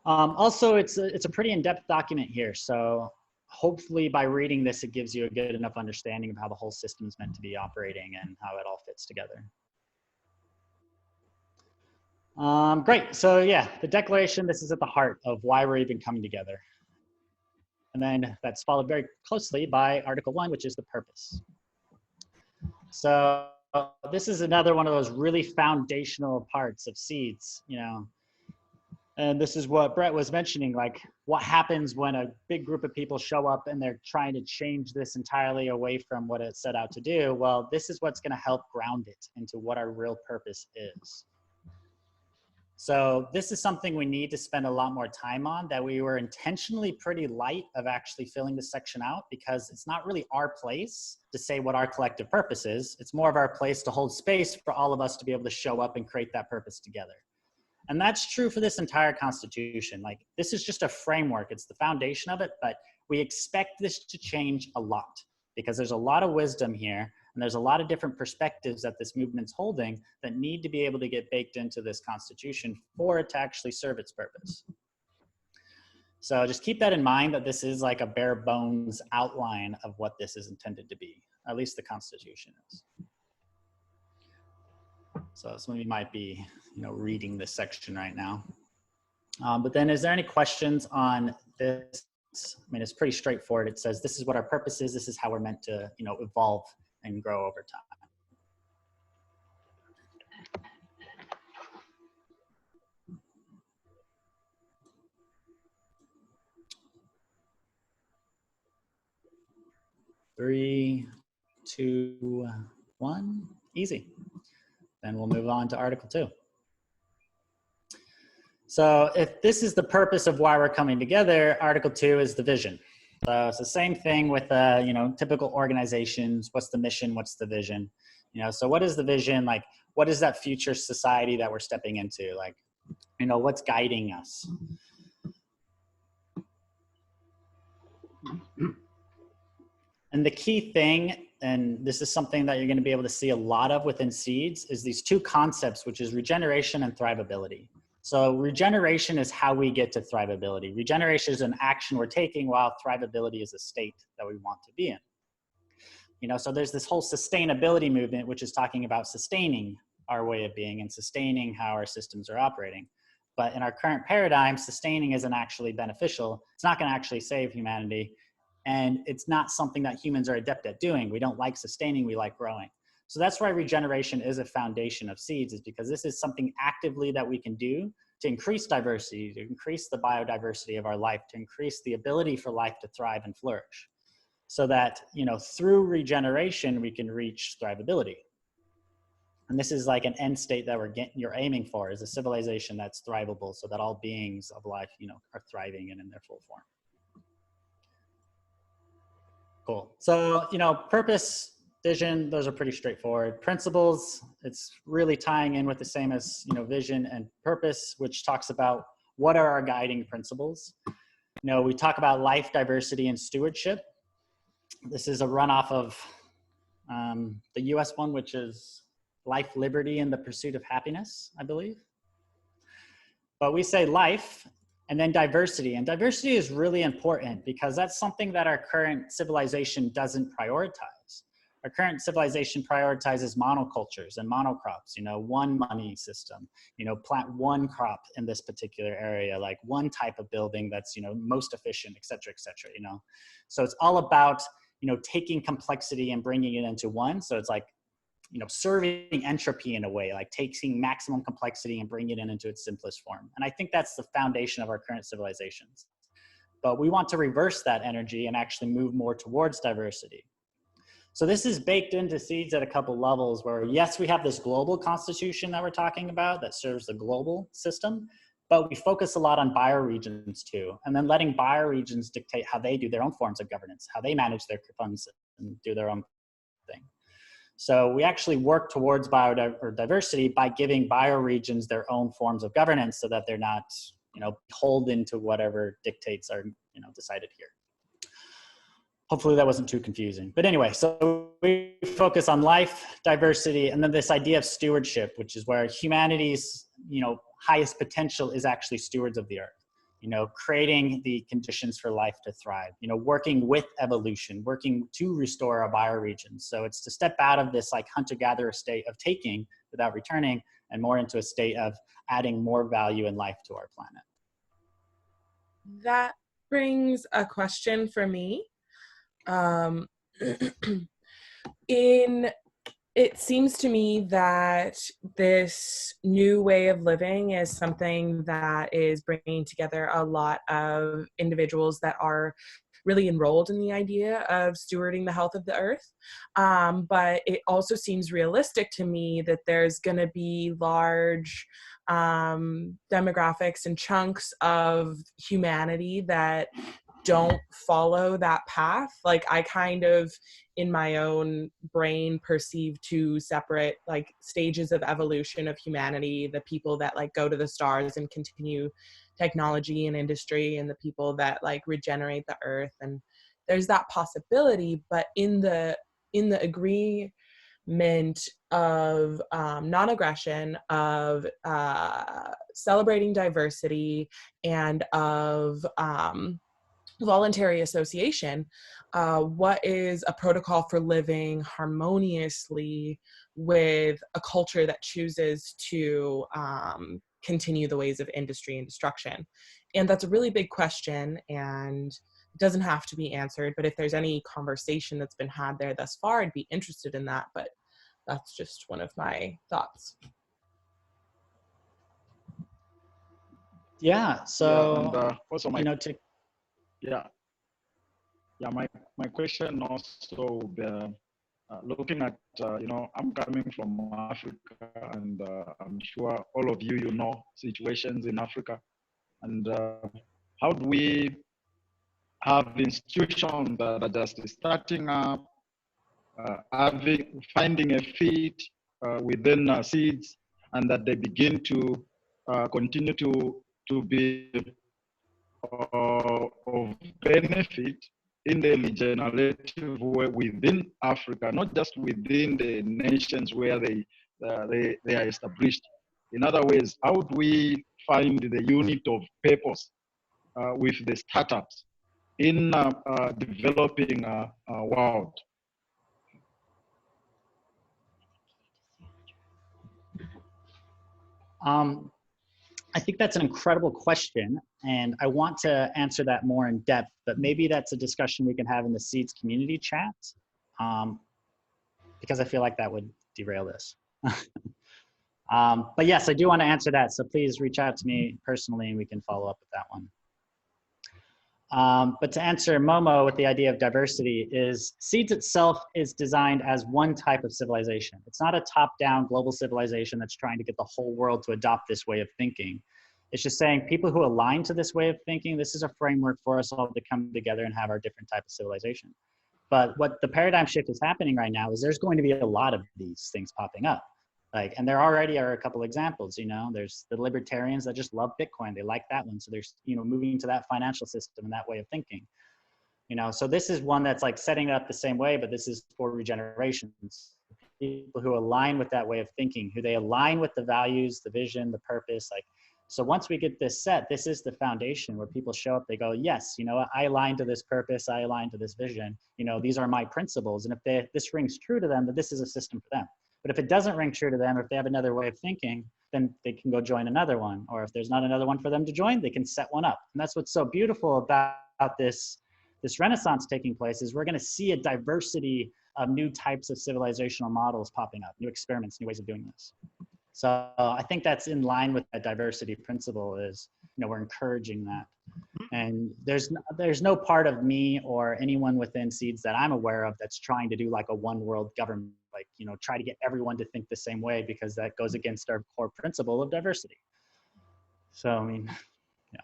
Also, it's a pretty in-depth document here, so hopefully by reading this, it gives you a good enough understanding of how the whole system is meant to be operating and how it all fits together. Great, so yeah, the declaration, this is at the heart of why we're even coming together. And then that's followed very closely by Article 1, which is the purpose. So this is another one of those really foundational parts of seeds, you know. And this is what Brett was mentioning, like what happens when a big group of people show up and they're trying to change this entirely away from what it set out to do. Well, this is what's going to help ground it into what our real purpose is. So this is something we need to spend a lot more time on, that we were intentionally pretty light of actually filling this section out, because it's not really our place to say what our collective purpose is. It's more of our place to hold space for all of us to be able to show up and create that purpose together. And that's true for this entire Constitution. Like, this is just a framework. It's the foundation of it, but we expect this to change a lot because there's a lot of wisdom here, and there's a lot of different perspectives that this movement's holding that need to be able to get baked into this Constitution for it to actually serve its purpose. So just keep that in mind, that this is like a bare bones outline of what this is intended to be, at least the Constitution is. So some of you might be, you know, reading this section right now. But then is there any questions on this? I mean, it's pretty straightforward. It says, this is what our purpose is. This is how we're meant to, you know, evolve and grow over time. Three, two, one, easy. Then we'll move on to Article 2. So if this is the purpose of why we're coming together, Article 2 is the vision. So it's the same thing with, you know, typical organizations. What's the mission? What's the vision? You know, so what is the vision? Like, what is that future society that we're stepping into? Like, you know, what's guiding us? And the key thing, and this is something that you're going to be able to see a lot of within seeds, is these two concepts, which is regeneration and thrivability. So regeneration is how we get to thrivability. Regeneration is an action we're taking, while thrivability is a state that we want to be in. You know, so there's this whole sustainability movement, which is talking about sustaining our way of being and sustaining how our systems are operating. But in our current paradigm, sustaining isn't actually beneficial. It's not going to actually save humanity. And it's not something that humans are adept at doing. We don't like sustaining, we like growing. So that's why regeneration is a foundation of seeds, is because this is something actively that we can do to increase diversity, to increase the biodiversity of our life, to increase the ability for life to thrive and flourish. So that, you know, through regeneration, we can reach thrivability. And this is like an end state that you're aiming for, is a civilization that's thrivable, so that all beings of life, you know, are thriving and in their full form. Cool. So, you know, purpose, vision, those are pretty straightforward. Principles, it's really tying in with the same as, you know, vision and purpose, which talks about what are our guiding principles. You know, we talk about life, diversity, and stewardship. This is a runoff of the US one, which is life, liberty, and the pursuit of happiness, I believe. But we say life, and then diversity. And diversity is really important because that's something that our current civilization doesn't prioritize. Our current civilization prioritizes monocultures and monocrops, you know, one money system, you know, plant one crop in this particular area, like one type of building that's, you know, most efficient, et cetera, you know. So it's all about, you know, taking complexity and bringing it into one. So it's like, you know, serving entropy in a way, like taking maximum complexity and bringing it into its simplest form. And I think that's the foundation of our current civilizations. But we want to reverse that energy and actually move more towards diversity. So this is baked into seeds at a couple levels where, yes, we have this global constitution that we're talking about that serves the global system, but we focus a lot on bioregions too, and then letting bioregions dictate how they do their own forms of governance, how they manage their funds and do their own thing. So we actually work towards biodiversity by giving bioregions their own forms of governance so that they're not, beholden to whatever dictates are, decided here. Hopefully that wasn't too confusing. But anyway, so we focus on life, diversity, and then this idea of stewardship, which is where humanity's, highest potential is actually stewards of the earth. Creating the conditions for life to thrive, working with evolution, working to restore our bioregions. So it's to step out of this like hunter-gatherer state of taking without returning and more into a state of adding more value and life to our planet. That brings a question for me. It seems to me that this new way of living is something that is bringing together a lot of individuals that are really enrolled in the idea of stewarding the health of the earth. But it also seems realistic to me that there's going to be large demographics and chunks of humanity that don't follow that path. Like I kind of in my own brain perceive two separate like stages of evolution of humanity, the people that like go to the stars and continue technology and industry, and the people that like regenerate the earth. And there's that possibility, but in the agreement of non-aggression, of celebrating diversity, and of voluntary association, what is a protocol for living harmoniously with a culture that chooses to continue the ways of industry and destruction? And that's a really big question, and it doesn't have to be answered, but if there's any conversation that's been had there thus far, I'd be interested in that. But that's just one of my thoughts. Yeah, so yeah, and, also my, my question also looking at I'm coming from Africa, and I'm sure all of you know situations in Africa, and how do we have institutions that are just starting up, finding a fit within seeds, and that they begin to continue to be of benefit in the regenerative way within Africa, not just within the nations where they are established. In other ways, how do we find the unit of purpose with the startups in developing world? I think that's an incredible question, and I want to answer that more in depth, but maybe that's a discussion we can have in the Seeds community chat, because I feel like that would derail this. But yes, I do want to answer that, so please reach out to me personally and we can follow up with that one. But to answer Momo with the idea of diversity, is Seeds itself is designed as one type of civilization. It's not a top-down global civilization that's trying to get the whole world to adopt this way of thinking. It's just saying people who align to this way of thinking, this is a framework for us all to come together and have our different type of civilization. But what the paradigm shift is happening right now is there's going to be a lot of these things popping up. And there already are a couple examples, there's the libertarians that just love Bitcoin. They like that one. So there's, moving to that financial system and that way of thinking, so this is one that's like setting it up the same way, but this is for regenerations. People who align with that way of thinking, who they align with the values, the vision, the purpose. So once we get this set, this is the foundation where people show up, they go, yes, I align to this purpose. I align to this vision. These are my principles. And if this rings true to them, then this is a system for them. But if it doesn't ring true to them, or if they have another way of thinking, then they can go join another one. Or if there's not another one for them to join, they can set one up. And that's what's so beautiful about this renaissance taking place, is we're going to see a diversity of new types of civilizational models popping up, new experiments, new ways of doing this. So I think that's in line with that diversity principle, is, we're encouraging that. And there's no part of me or anyone within Seeds that I'm aware of that's trying to do like a one world government, try to get everyone to think the same way, because that goes against our core principle of diversity. So, I mean, yeah.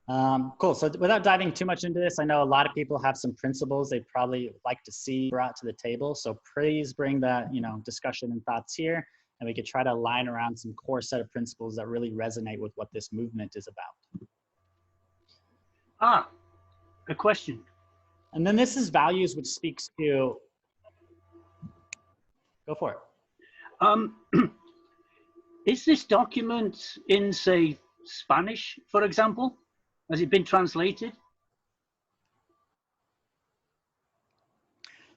Cool. So without diving too much into this, I know a lot of people have some principles they'd probably like to see brought to the table. So please bring that, discussion and thoughts here, and we could try to align around some core set of principles that really resonate with what this movement is about. A question. And then this is values, which speaks to, go for it. Is this document in, say, Spanish, for example? Has it been translated?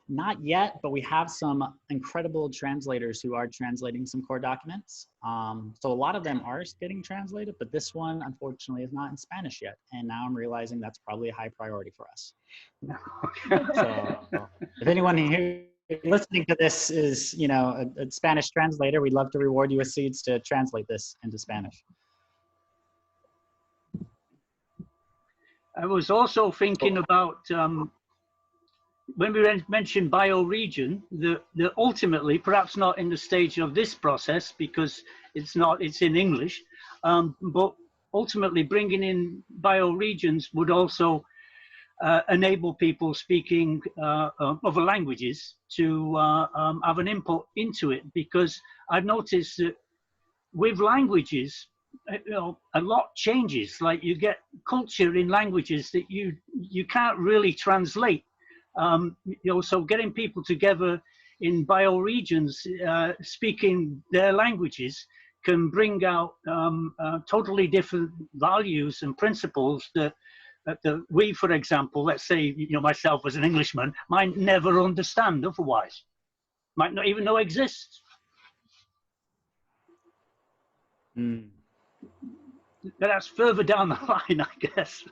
Not yet, but we have some incredible translators who are translating some core documents. So a lot of them are getting translated, but this one, unfortunately, is not in Spanish yet. And now I'm realizing that's probably a high priority for us. So if anyone here listening to this is, a Spanish translator, we'd love to reward you with seeds to translate this into Spanish. I was also thinking about when we mentioned bioregion, the ultimately, perhaps not in the stage of this process because it's in English, but ultimately bringing in bioregions would also enable people speaking other languages to have an input into it, because I've noticed that with languages, a lot changes. Like you get culture in languages that you can't really translate. So getting people together in bioregions speaking their languages can bring out totally different values and principles that we, for example, let's say, myself as an Englishman, might never understand otherwise, might not even know exists. But that's further down the line, I guess.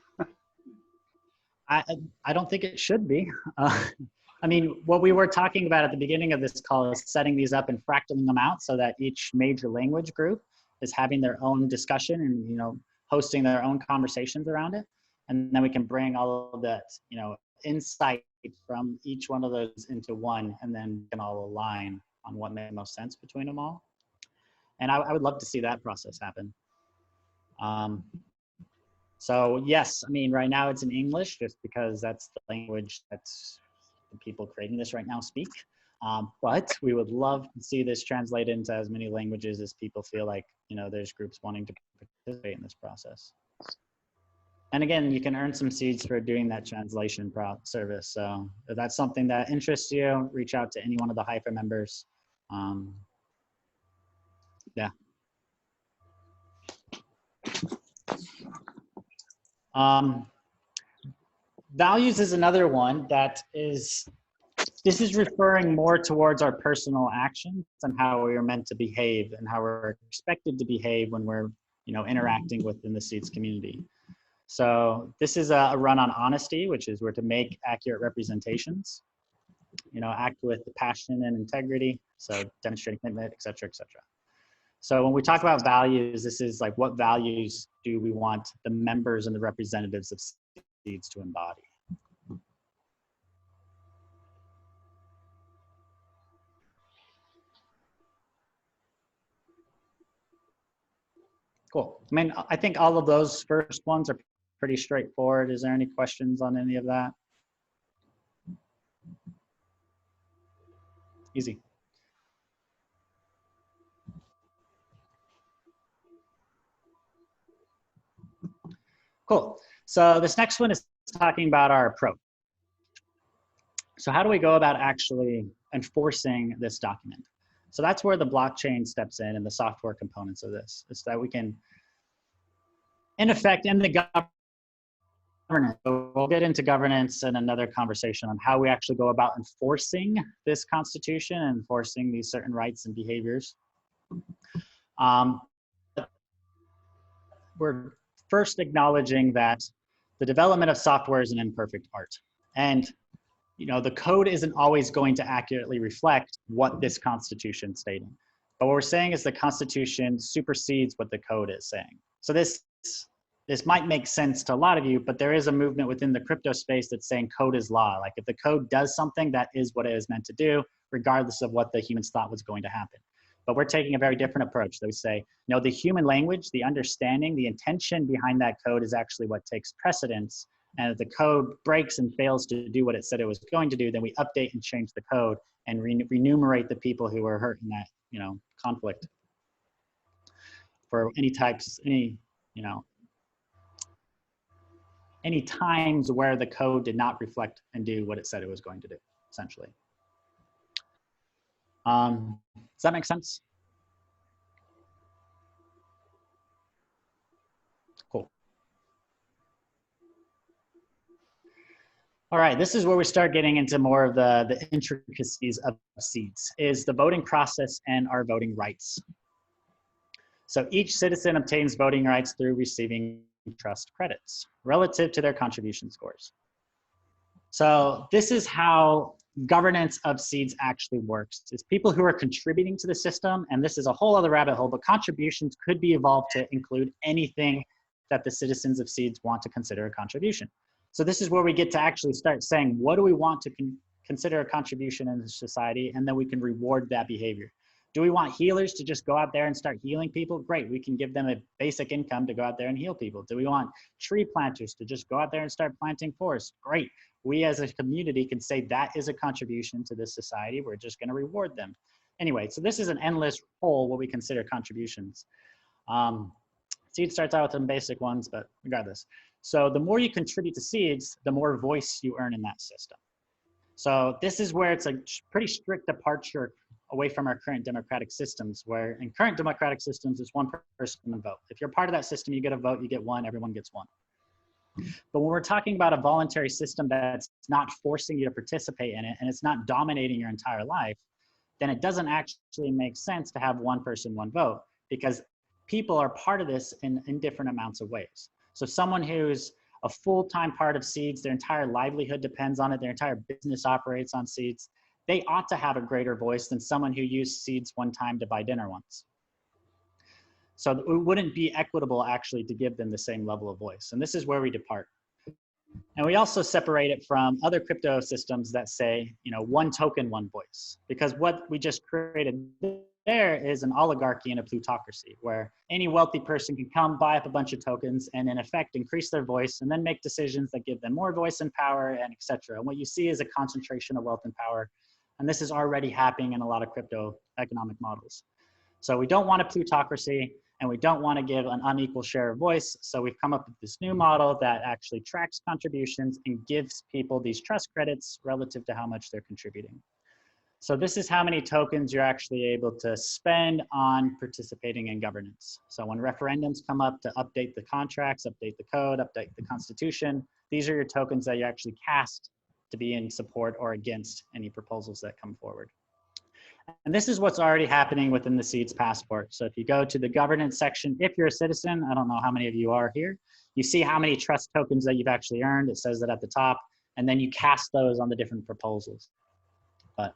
I don't think it should be. I mean, what we were talking about at the beginning of this call is setting these up and fractaling them out so that each major language group is having their own discussion and, hosting their own conversations around it. And then we can bring all of that, insight from each one of those into one, and then we can all align on what makes most sense between them all. And I would love to see that process happen. So yes, I mean, right now it's in English just because that's the language that's the people creating this right now speak. But we would love to see this translate into as many languages as people feel like, there's groups wanting to participate in this process. And again, you can earn some seeds for doing that translation service. So if that's something that interests you, reach out to any one of the HIFA members. Yeah. Values is another one that this is referring more towards our personal actions and how we are meant to behave and how we're expected to behave when we're, interacting within the seeds community. So this is a run on honesty, which is we're to make accurate representations, act with passion and integrity. So demonstrating commitment, et cetera, et cetera. So when we talk about values, this is like, what values do we want the members and the representatives of seeds to embody? Cool. I mean, I think all of those first ones are pretty straightforward. Is there any questions on any of that? Easy. Cool. So this next one is talking about our approach. So how do we go about actually enforcing this document? So that's where the blockchain steps in and the software components of this. It's that we can, in effect, in the governance, we'll get into governance in another conversation on how we actually go about enforcing this constitution and enforcing these certain rights and behaviors. We're first acknowledging that the development of software is an imperfect art. And the code isn't always going to accurately reflect what this constitution is stating. But what we're saying is the constitution supersedes what the code is saying. So this might make sense to a lot of you, but there is a movement within the crypto space that's saying code is law. Like if the code does something, that is what it is meant to do, regardless of what the humans thought was going to happen. But we're taking a very different approach. That we say, no, the human language, the understanding, the intention behind that code is actually what takes precedence. And if the code breaks and fails to do what it said it was going to do, then we update and change the code and remunerate the people who were hurt in that, you know, conflict. For any types, any times where the code did not reflect and do what it said it was going to do, essentially. Does that make sense? Cool. All right, this is where we start getting into more of the intricacies of seeds, is the voting process and our voting rights. So each citizen obtains voting rights through receiving trust credits relative to their contribution scores. So this is how governance of seeds actually works. It's people who are contributing to the system, and this is a whole other rabbit hole, but contributions could be evolved to include anything that the citizens of seeds want to consider a contribution. So this is where we get to actually start saying, what do we want to consider a contribution in the society, and then we can reward that behavior. Do we want healers to just go out there and start healing people? Great, we can give them a basic income to go out there and heal people. Do we want tree planters to just go out there and start planting forests? Great, we as a community can say that is a contribution to this society. We're just gonna reward them. Anyway, so this is an endless hole what we consider contributions. Seed starts out with some basic ones, but regardless. So the more you contribute to seeds, the more voice you earn in that system. So this is where it's a pretty strict departure away from our current democratic systems, where in current democratic systems, it's one person can vote. If you're part of that system, you get a vote, you get one, everyone gets one. But when we're talking about a voluntary system that's not forcing you to participate in it, and it's not dominating your entire life, then it doesn't actually make sense to have one person, one vote, because people are part of this in different amounts of ways. So someone who's a full-time part of seeds, their entire livelihood depends on it, their entire business operates on seeds, they ought to have a greater voice than someone who used seeds one time to buy dinner once. So it wouldn't be equitable actually to give them the same level of voice. And this is where we depart. And we also separate it from other crypto systems that say, you know, one token, one voice. Because what we just created there is an oligarchy and a plutocracy, where any wealthy person can come buy up a bunch of tokens and in effect increase their voice and then make decisions that give them more voice and power and et cetera. And what you see is a concentration of wealth and power. And this is already happening in a lot of crypto economic models. So we don't want a plutocracy and we don't want to give an unequal share of voice. So we've come up with this new model that actually tracks contributions and gives people these trust credits relative to how much they're contributing. So this is how many tokens you're actually able to spend on participating in governance. So when referendums come up to update the contracts, update the code, update the constitution, these are your tokens that you actually cast to be in support or against any proposals that come forward. And this is what's already happening within the Seeds Passport. So if you go to the governance section, if you're a citizen, I don't know how many of you are here, you see how many trust tokens that you've actually earned. It says that at the top, and then you cast those on the different proposals. But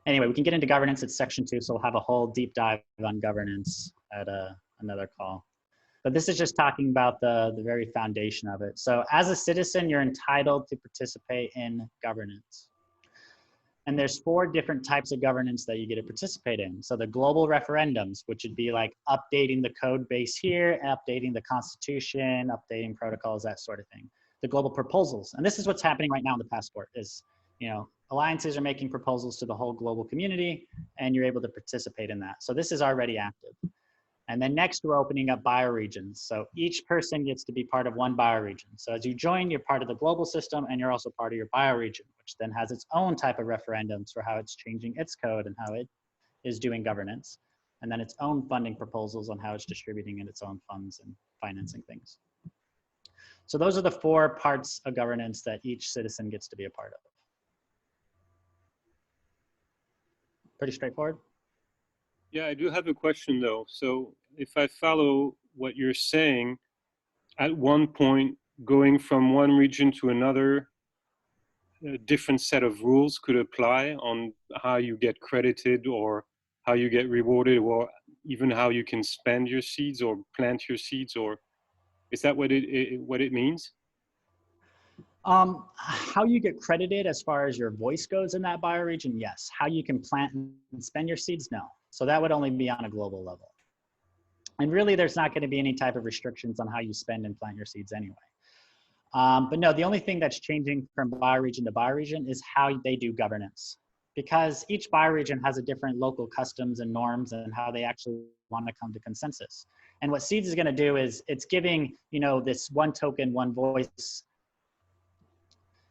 anyway, we can get into governance. It's section 2, so we'll have a whole deep dive on governance at another call. But this is just talking about the very foundation of it. So as a citizen, you're entitled to participate in governance. And there's 4 different types of governance that you get to participate in. So the global referendums, which would be like updating the code base here, updating the constitution, updating protocols, that sort of thing. The global proposals, and this is what's happening right now in the passport is, you know, alliances are making proposals to the whole global community and you're able to participate in that. So this is already active. And then next we're opening up bioregions. So each person gets to be part of one bioregion. So as you join, you're part of the global system and you're also part of your bioregion, which then has its own type of referendums for how it's changing its code and how it is doing governance. And then its own funding proposals on how it's distributing in its own funds and financing things. So those are the 4 parts of governance that each citizen gets to be a part of. Pretty straightforward. Yeah, I do have a question though. So if I follow what you're saying, at one point, going from one region to another, a different set of rules could apply on how you get credited or how you get rewarded or even how you can spend your seeds or plant your seeds, or is that what it means? How you get credited as far as your voice goes in that bioregion, yes. How you can plant and spend your seeds, no. So that would only be on a global level. And really, there's not going to be any type of restrictions on how you spend and plant your seeds anyway. But no, the only thing that's changing from bioregion to bioregion is how they do governance. Because each bioregion has a different local customs and norms and how they actually want to come to consensus. And what seeds is going to do is it's giving, you know, this one token, one voice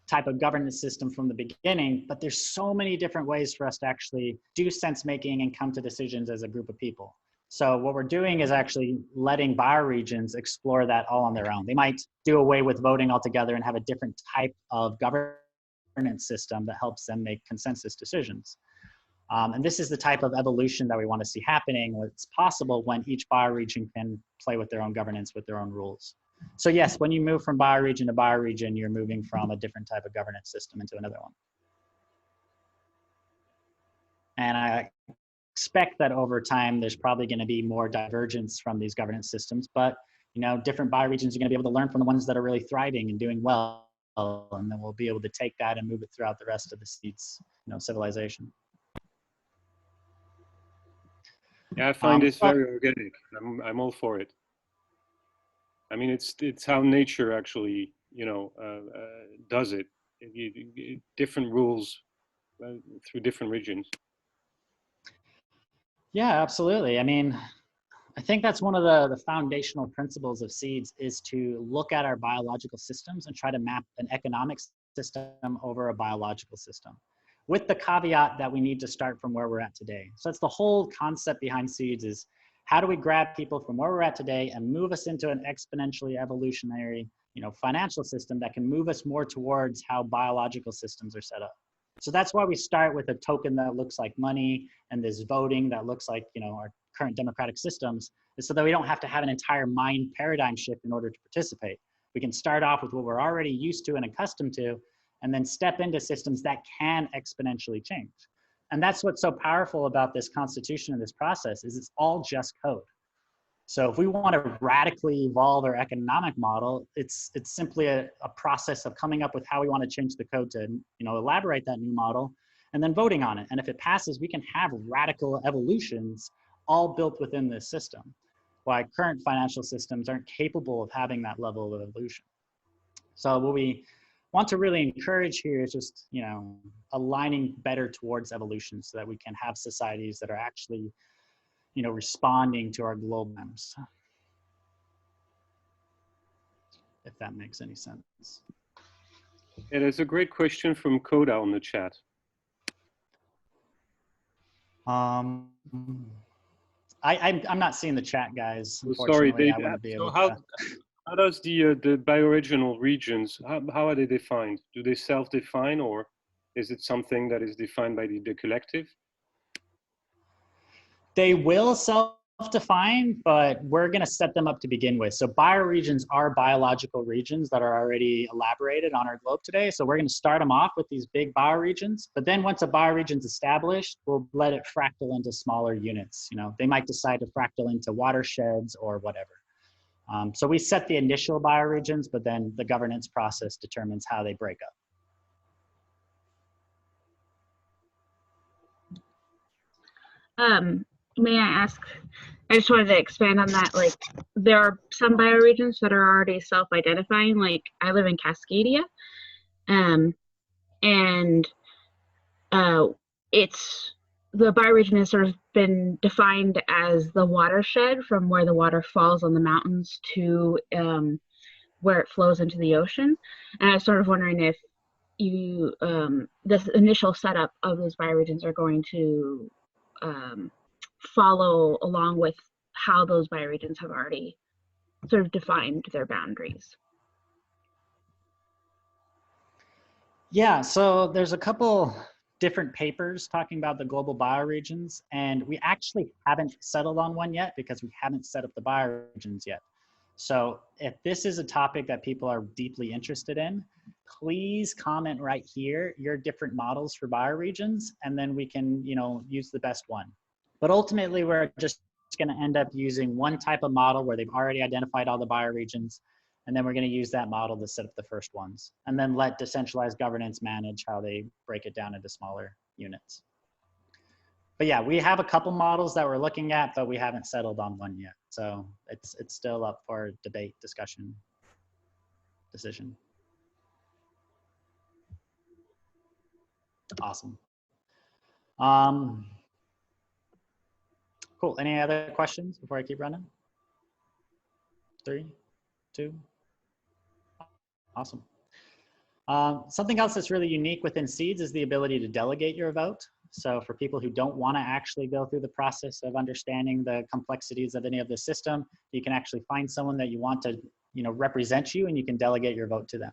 type of governance system from the beginning, but there's so many different ways for us to actually do sense making and come to decisions as a group of people. So what we're doing is actually letting bioregions explore that all on their own. They might do away with voting altogether and have a different type of governance system that helps them make consensus decisions. And this is the type of evolution that we want to see happening. It's possible when each bioregion can play with their own governance, with their own rules. So yes, when you move from bioregion to bioregion, you're moving from a different type of governance system into another one. And I expect that over time, there's probably going to be more divergence from these governance systems, but you know, different bioregions are going to be able to learn from the ones that are really thriving and doing well, and then we'll be able to take that and move it throughout the rest of the seeds, you know, civilization. Yeah, I find this very organic. I'm all for it. I mean, it's how nature actually, you know, does it. Different rules through different regions. Yeah, absolutely. I mean, I think that's one of the foundational principles of seeds is to look at our biological systems and try to map an economic system over a biological system, with the caveat that we need to start from where we're at today. So that's the whole concept behind seeds is how do we grab people from where we're at today and move us into an exponentially evolutionary, you know, financial system that can move us more towards how biological systems are set up. So that's why we start with a token that looks like money and this voting that looks like, you know, our current democratic systems, is so that we don't have to have an entire mind paradigm shift in order to participate. We can start off with what we're already used to and accustomed to, and then step into systems that can exponentially change. And that's what's so powerful about this constitution and this process is it's all just code. So if we want to radically evolve our economic model, it's simply a process of coming up with how we want to change the code to, you know, elaborate that new model and then voting on it. And if it passes, we can have radical evolutions all built within this system. Why current financial systems aren't capable of having that level of evolution. So what we want to really encourage here is just, you know, aligning better towards evolution so that we can have societies that are actually, you know, responding to our global norms. If that makes any sense. Yeah, there's a great question from Coda on the chat. I'm not seeing the chat, guys. Oh, sorry, Unfortunately, I wouldn't be able to. How does the bioregional regions, how are they defined? Do they self-define, or is it something that is defined by the collective? They will self-define, but we're going to set them up to begin with. So bioregions are biological regions that are already elaborated on our globe today. So we're going to start them off with these big bioregions, but then once a bioregion's established, we'll let it fractal into smaller units. You know, they might decide to fractal into watersheds or whatever. So we set the initial bioregions, but then the governance process determines how they break up. May I ask, I just wanted to expand on that, like there are some bioregions that are already self-identifying, like I live in Cascadia, it's, the bioregion has sort of been defined as the watershed from where the water falls on the mountains to where it flows into the ocean. And I was sort of wondering if you, this initial setup of those bioregions are going to follow along with how those bioregions have already sort of defined their boundaries. Yeah, so there's a couple different papers talking about the global bioregions, and we actually haven't settled on one yet because we haven't set up the bioregions yet. So if this is a topic that people are deeply interested in, please comment right here your different models for bioregions, and then we can, you know, use the best one. But ultimately, we're just going to end up using one type of model where they've already identified all the bioregions, and then we're going to use that model to set up the first ones, and then let decentralized governance manage how they break it down into smaller units. but yeah, we have a couple models that we're looking at, but we haven't settled on one yet. So it's still up for debate, discussion, decision. Awesome. Cool. Any other questions before I keep running? 3, 2. Awesome. Something else that's really unique within Seeds is the ability to delegate your vote. So for people who don't want to actually go through the process of understanding the complexities of any of the system, you can actually find someone that you want to, represent you, and you can delegate your vote to them.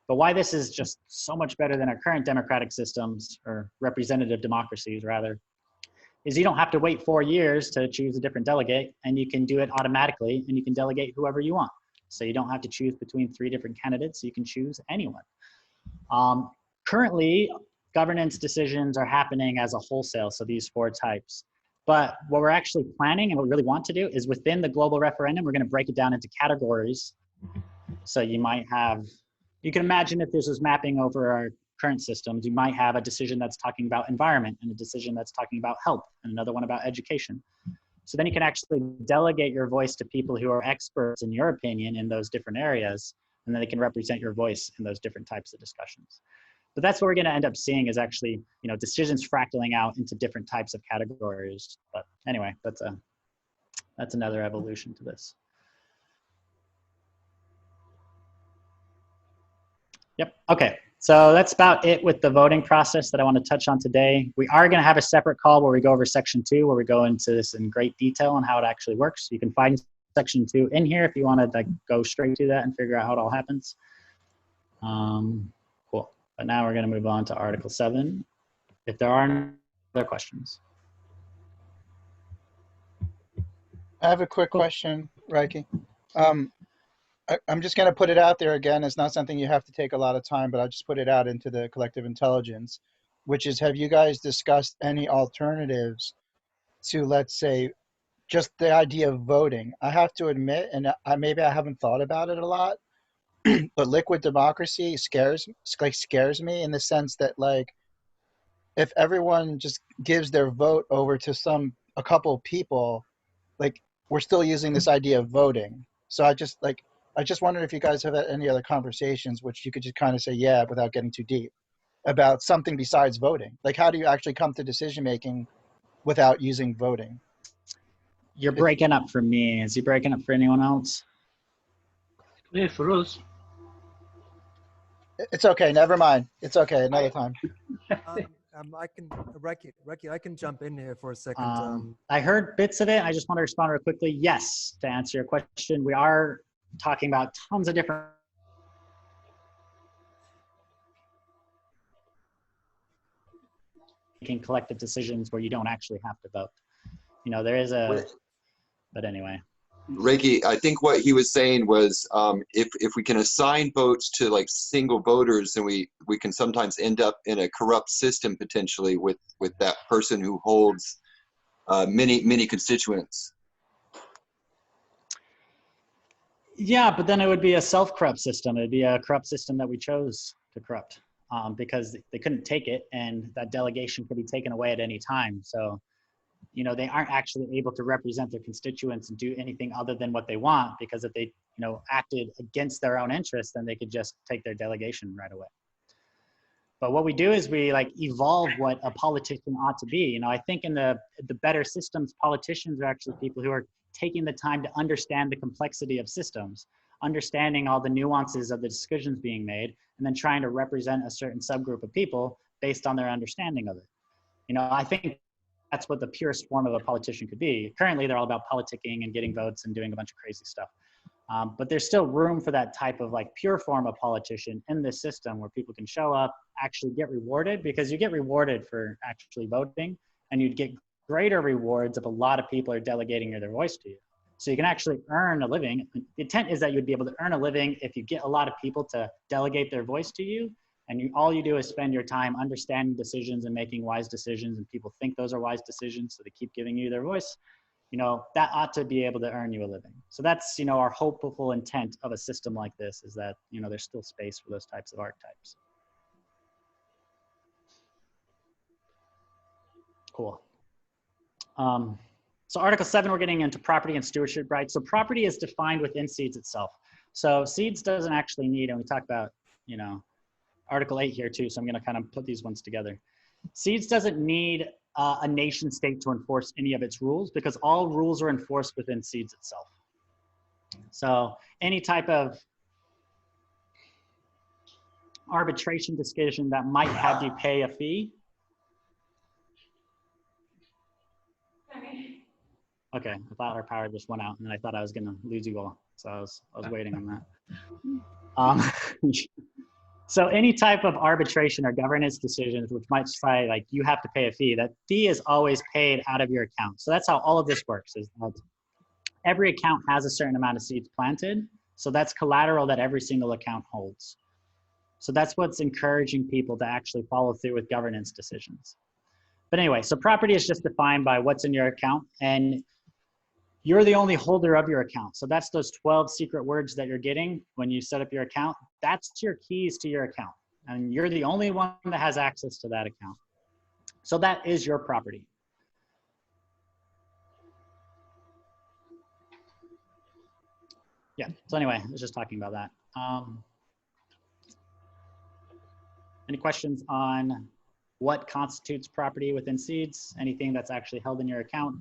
But why this is just so much better than our current democratic systems, or representative democracies rather, is you don't have to wait 4 years to choose a different delegate, and you can do it automatically, and you can delegate whoever you want. So you don't have to choose between 3 different candidates, you can choose anyone. Currently, governance decisions are happening as a wholesale, so these 4 types. But what we're actually planning and what we really want to do is within the global referendum, we're going to break it down into categories. So you might have, you can imagine if this was mapping over our current systems, you might have a decision that's talking about environment and a decision that's talking about health and another one about education. So then you can actually delegate your voice to people who are experts in your opinion in those different areas, and then they can represent your voice in those different types of discussions. But that's what we're going to end up seeing is actually, decisions fractaling out into different types of categories. But anyway, that's another evolution to this. Yep. Okay. So that's about it with the voting process that I want to touch on today. We are going to have a separate call where we go over section 2, where we go into this in great detail on how it actually works. You can find section 2 in here if you want to go straight to that and figure out how it all happens. Cool. But now we're going to move on to Article 7. If there are no other questions. I have a quick question, Reiki. I'm just going to put it out there again. It's not something you have to take a lot of time, but I'll just put it out into the collective intelligence, which is, have you guys discussed any alternatives to, let's say, just the idea of voting? I have to admit, and maybe I haven't thought about it a lot, but liquid democracy scares me in the sense that, like, if everyone just gives their vote over to a couple people, like, we're still using this idea of voting. So I just wondered if you guys have had any other conversations, which you could just kind of say, yeah, without getting too deep, about something besides voting. Like, how do you actually come to decision making without using voting? You're breaking up for me. Is he breaking up for anyone else? Yeah, for us. It's okay. Never mind. It's okay. Another time. I can, Reiki, I can jump in here for a second. I heard bits of it. I just want to respond real quickly. Yes, to answer your question, we are talking about tons of different making collective decisions where you don't actually have to vote. There is but anyway. Reiki, I think what he was saying was if we can assign votes to like single voters, then we can sometimes end up in a corrupt system potentially with that person who holds many constituents. Yeah, but then it would be a self-corrupt system. It'd be a corrupt system that we chose to corrupt because they couldn't take it, and that delegation could be taken away at any time. So they aren't actually able to represent their constituents and do anything other than what they want, because if they, acted against their own interests, then they could just take their delegation right away. But what we do is we evolve what a politician ought to be. I think in the better systems, politicians are actually people who are taking the time to understand the complexity of systems, understanding all the nuances of the decisions being made, and then trying to represent a certain subgroup of people based on their understanding of it. I think that's what the purest form of a politician could be. Currently, they're all about politicking and getting votes and doing a bunch of crazy stuff. But there's still room for that type of pure form of politician in this system where people can show up, actually get rewarded, because you get rewarded for actually voting, and you'd get greater rewards if a lot of people are delegating their voice to you. So you can actually earn a living. The intent is that you'd be able to earn a living if you get a lot of people to delegate their voice to you, and all you do is spend your time understanding decisions and making wise decisions, and people think those are wise decisions, so they keep giving you their voice. That ought to be able to earn you a living. So that's, our hopeful intent of a system like this, is that, there's still space for those types of archetypes. Cool. So Article 7, we're getting into property and stewardship rights. So property is defined within seeds itself. So seeds doesn't actually need, and we talk about, you know, Article 8 here too, so I'm going to kind of put these ones together. Seeds doesn't need a nation state to enforce any of its rules because all rules are enforced within seeds itself. So any type of arbitration decision that might have you pay a fee. Okay, I thought our power just went out and then I thought I was going to lose you all. So I was waiting on that. So any type of arbitration or governance decisions, which might say like you have to pay a fee, that fee is always paid out of your account. So that's how all of this works, is that every account has a certain amount of seeds planted. So that's collateral that every single account holds. So that's what's encouraging people to actually follow through with governance decisions. But anyway, so property is just defined by what's in your account, and you're the only holder of your account. So that's those 12 secret words that you're getting when you set up your account. That's your keys to your account. And you're the only one that has access to that account. So that is your property. Yeah, so anyway, I was just talking about that. Any questions on what constitutes property within seeds? Anything that's actually held in your account?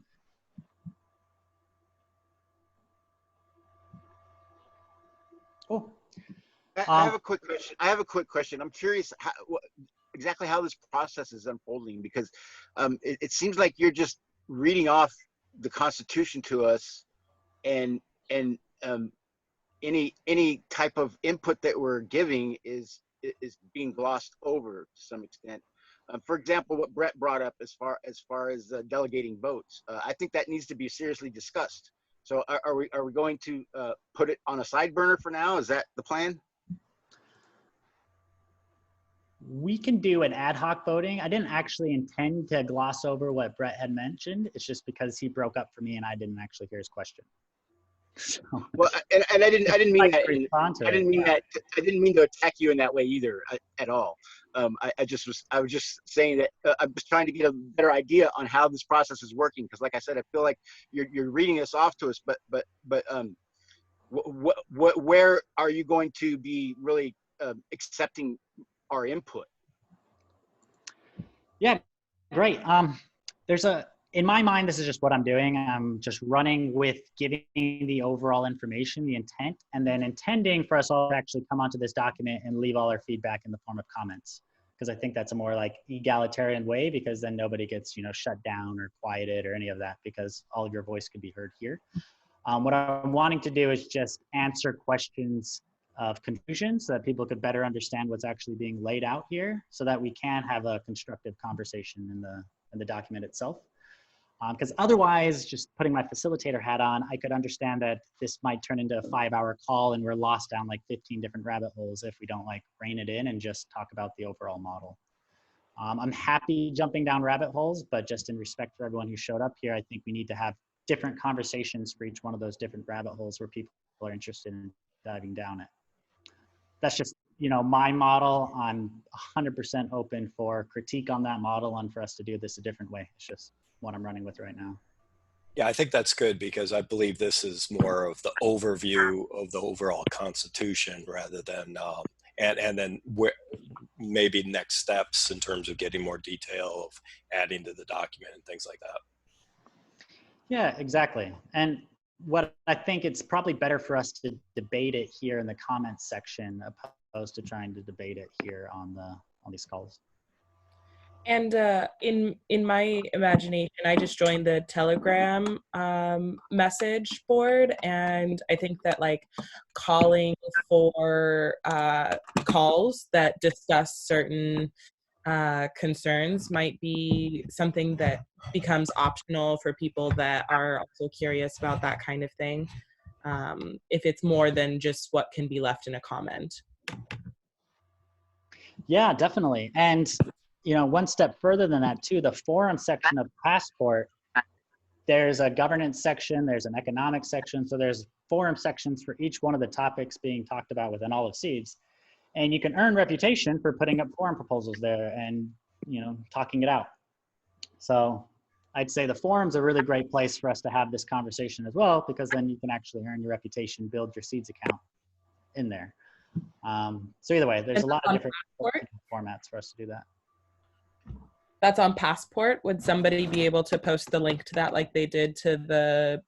Cool. I have a quick question. I'm curious exactly how this process is unfolding, because it seems like you're just reading off the Constitution to us, and any type of input that we're giving is being glossed over to some extent. For example, what Brett brought up as far as delegating votes, I think that needs to be seriously discussed. So are we going to put it on a side burner for now? Is that the plan? We can do an ad hoc voting. I didn't actually intend to gloss over what Brett had mentioned. It's just because he broke up for me and I didn't actually hear his question. So, well, and I didn't mean that. I didn't mean to attack you in that way either at all. I was just saying that I'm just trying to get a better idea on how this process is working, because, like I said, I feel like you're reading this off to us, but where are you going to be really accepting our input? Yeah, great. In my mind, this is just what I'm doing. I'm just running with giving the overall information, the intent, and then intending for us all to actually come onto this document and leave all our feedback in the form of comments. Because I think that's a more like egalitarian way, because then nobody gets, you know, shut down or quieted or any of that, because all of your voice can be heard here. What I'm wanting to do is just answer questions of confusion so that people could better understand what's actually being laid out here, so that we can have a constructive conversation in the document itself. Because otherwise, just putting my facilitator hat on, I could understand that this might turn into a 5-hour call and we're lost down like 15 different rabbit holes if we don't like rein it in and just talk about the overall model. I'm happy jumping down rabbit holes, but just in respect for everyone who showed up here, I think we need to have different conversations for each one of those different rabbit holes where people are interested in diving down it. That's just, you know, my model. I'm 100% open for critique on that model and for us to do this a different way. It's just what I'm running with right now. Yeah, I think that's good, because I believe this is more of the overview of the overall Constitution rather than, and then where maybe next steps in terms of getting more detail of adding to the document and things like that. Yeah, exactly. And what I think it's probably better for us to debate it here in the comments section opposed to trying to debate it here on these calls. And in my imagination, I just joined the Telegram message board, and I think that like calling for calls that discuss certain concerns might be something that becomes optional for people that are also curious about that kind of thing, if it's more than just what can be left in a comment. Yeah, definitely. And you know, one step further than that too, the forum section of Passport, there's a governance section, there's an economic section. So there's forum sections for each one of the topics being talked about within all of Seeds. And you can earn reputation for putting up forum proposals there and, you know, talking it out. So I'd say the forum's a really great place for us to have this conversation as well, because then you can actually earn your reputation, build your Seeds account in there. So either way, there's a lot of different formats for us to do that. That's on Passport. Would somebody be able to post the link to that like they did to the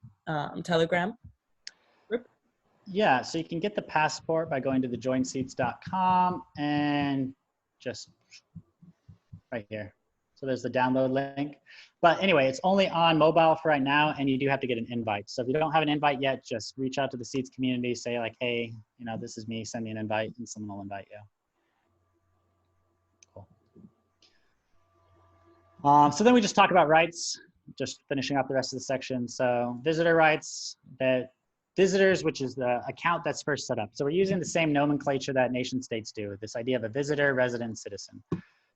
Telegram group? Yeah, so you can get the Passport by going to the joinseeds.com and just right here. So there's the download link. But anyway, it's only on mobile for right now, and you do have to get an invite. So if you don't have an invite yet, just reach out to the Seeds community, say like, hey, you know, this is me, send me an invite, and someone will invite you. Cool. So then we just talk about rights, just finishing up the rest of the section. So visitor rights, that visitors, which is the account that's first set up. So we're using the same nomenclature that nation states do, this idea of a visitor, resident, citizen.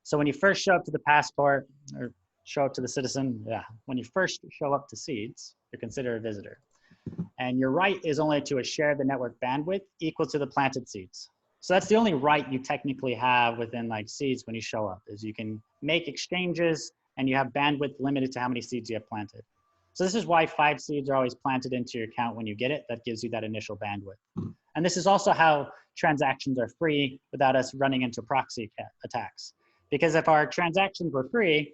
So when you first show up to the Passport, or show up to the citizen, when you first show up to Seeds, you're considered a visitor. And your right is only to a share of the network bandwidth equal to the planted seeds. So that's the only right you technically have within like Seeds when you show up, is you can make exchanges and you have bandwidth limited to how many seeds you have planted. So this is why 5 seeds are always planted into your account when you get it. That gives you that initial bandwidth. And this is also how transactions are free without us running into proxy attacks. Because if our transactions were free,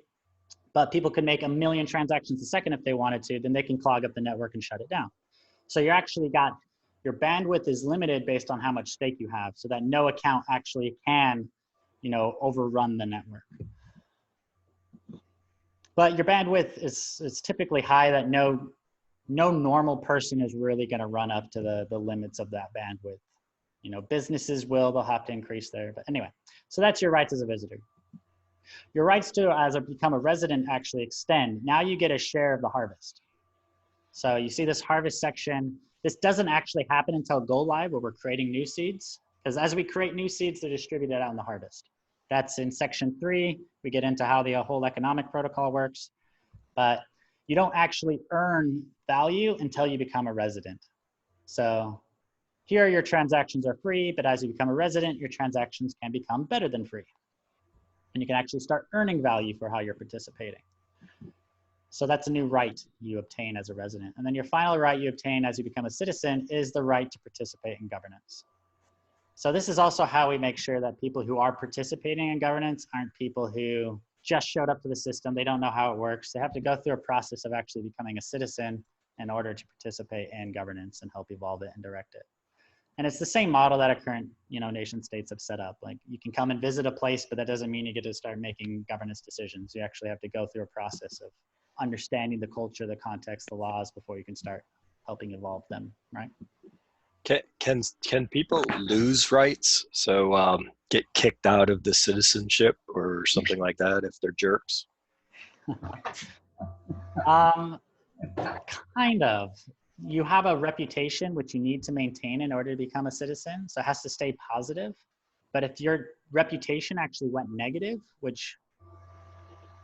but people could make 1 million transactions a second if they wanted to, then they can clog up the network and shut it down. So you actually got, your bandwidth is limited based on how much stake you have, so that no account actually can, you know, overrun the network. But your bandwidth is typically high, that no normal person is really gonna run up to the limits of that bandwidth. You know, businesses will, they'll have to increase there. But anyway, so that's your rights as a visitor. Your rights to become a resident actually extend. Now you get a share of the harvest. So you see this harvest section. This doesn't actually happen until go live, where we're creating new seeds. Because as we create new seeds, they're distributed out in the harvest. That's in section 3. We get into how the whole economic protocol works. But you don't actually earn value until you become a resident. So here your transactions are free, but as you become a resident, your transactions can become better than free. And you can actually start earning value for how you're participating. So that's a new right you obtain as a resident. And then your final right you obtain as you become a citizen is the right to participate in governance. So this is also how we make sure that people who are participating in governance aren't people who just showed up to the system. They don't know how it works. They have to go through a process of actually becoming a citizen in order to participate in governance and help evolve it and direct it. And it's the same model that our current, you know, nation states have set up. Like, you can come and visit a place, but that doesn't mean you get to start making governance decisions. You actually have to go through a process of understanding the culture, the context, the laws before you can start helping evolve them, right? Can people lose rights? So get kicked out of the citizenship or something like that if they're jerks? Kind of. You have a reputation which you need to maintain in order to become a citizen, so it has to stay positive. But if your reputation actually went negative, which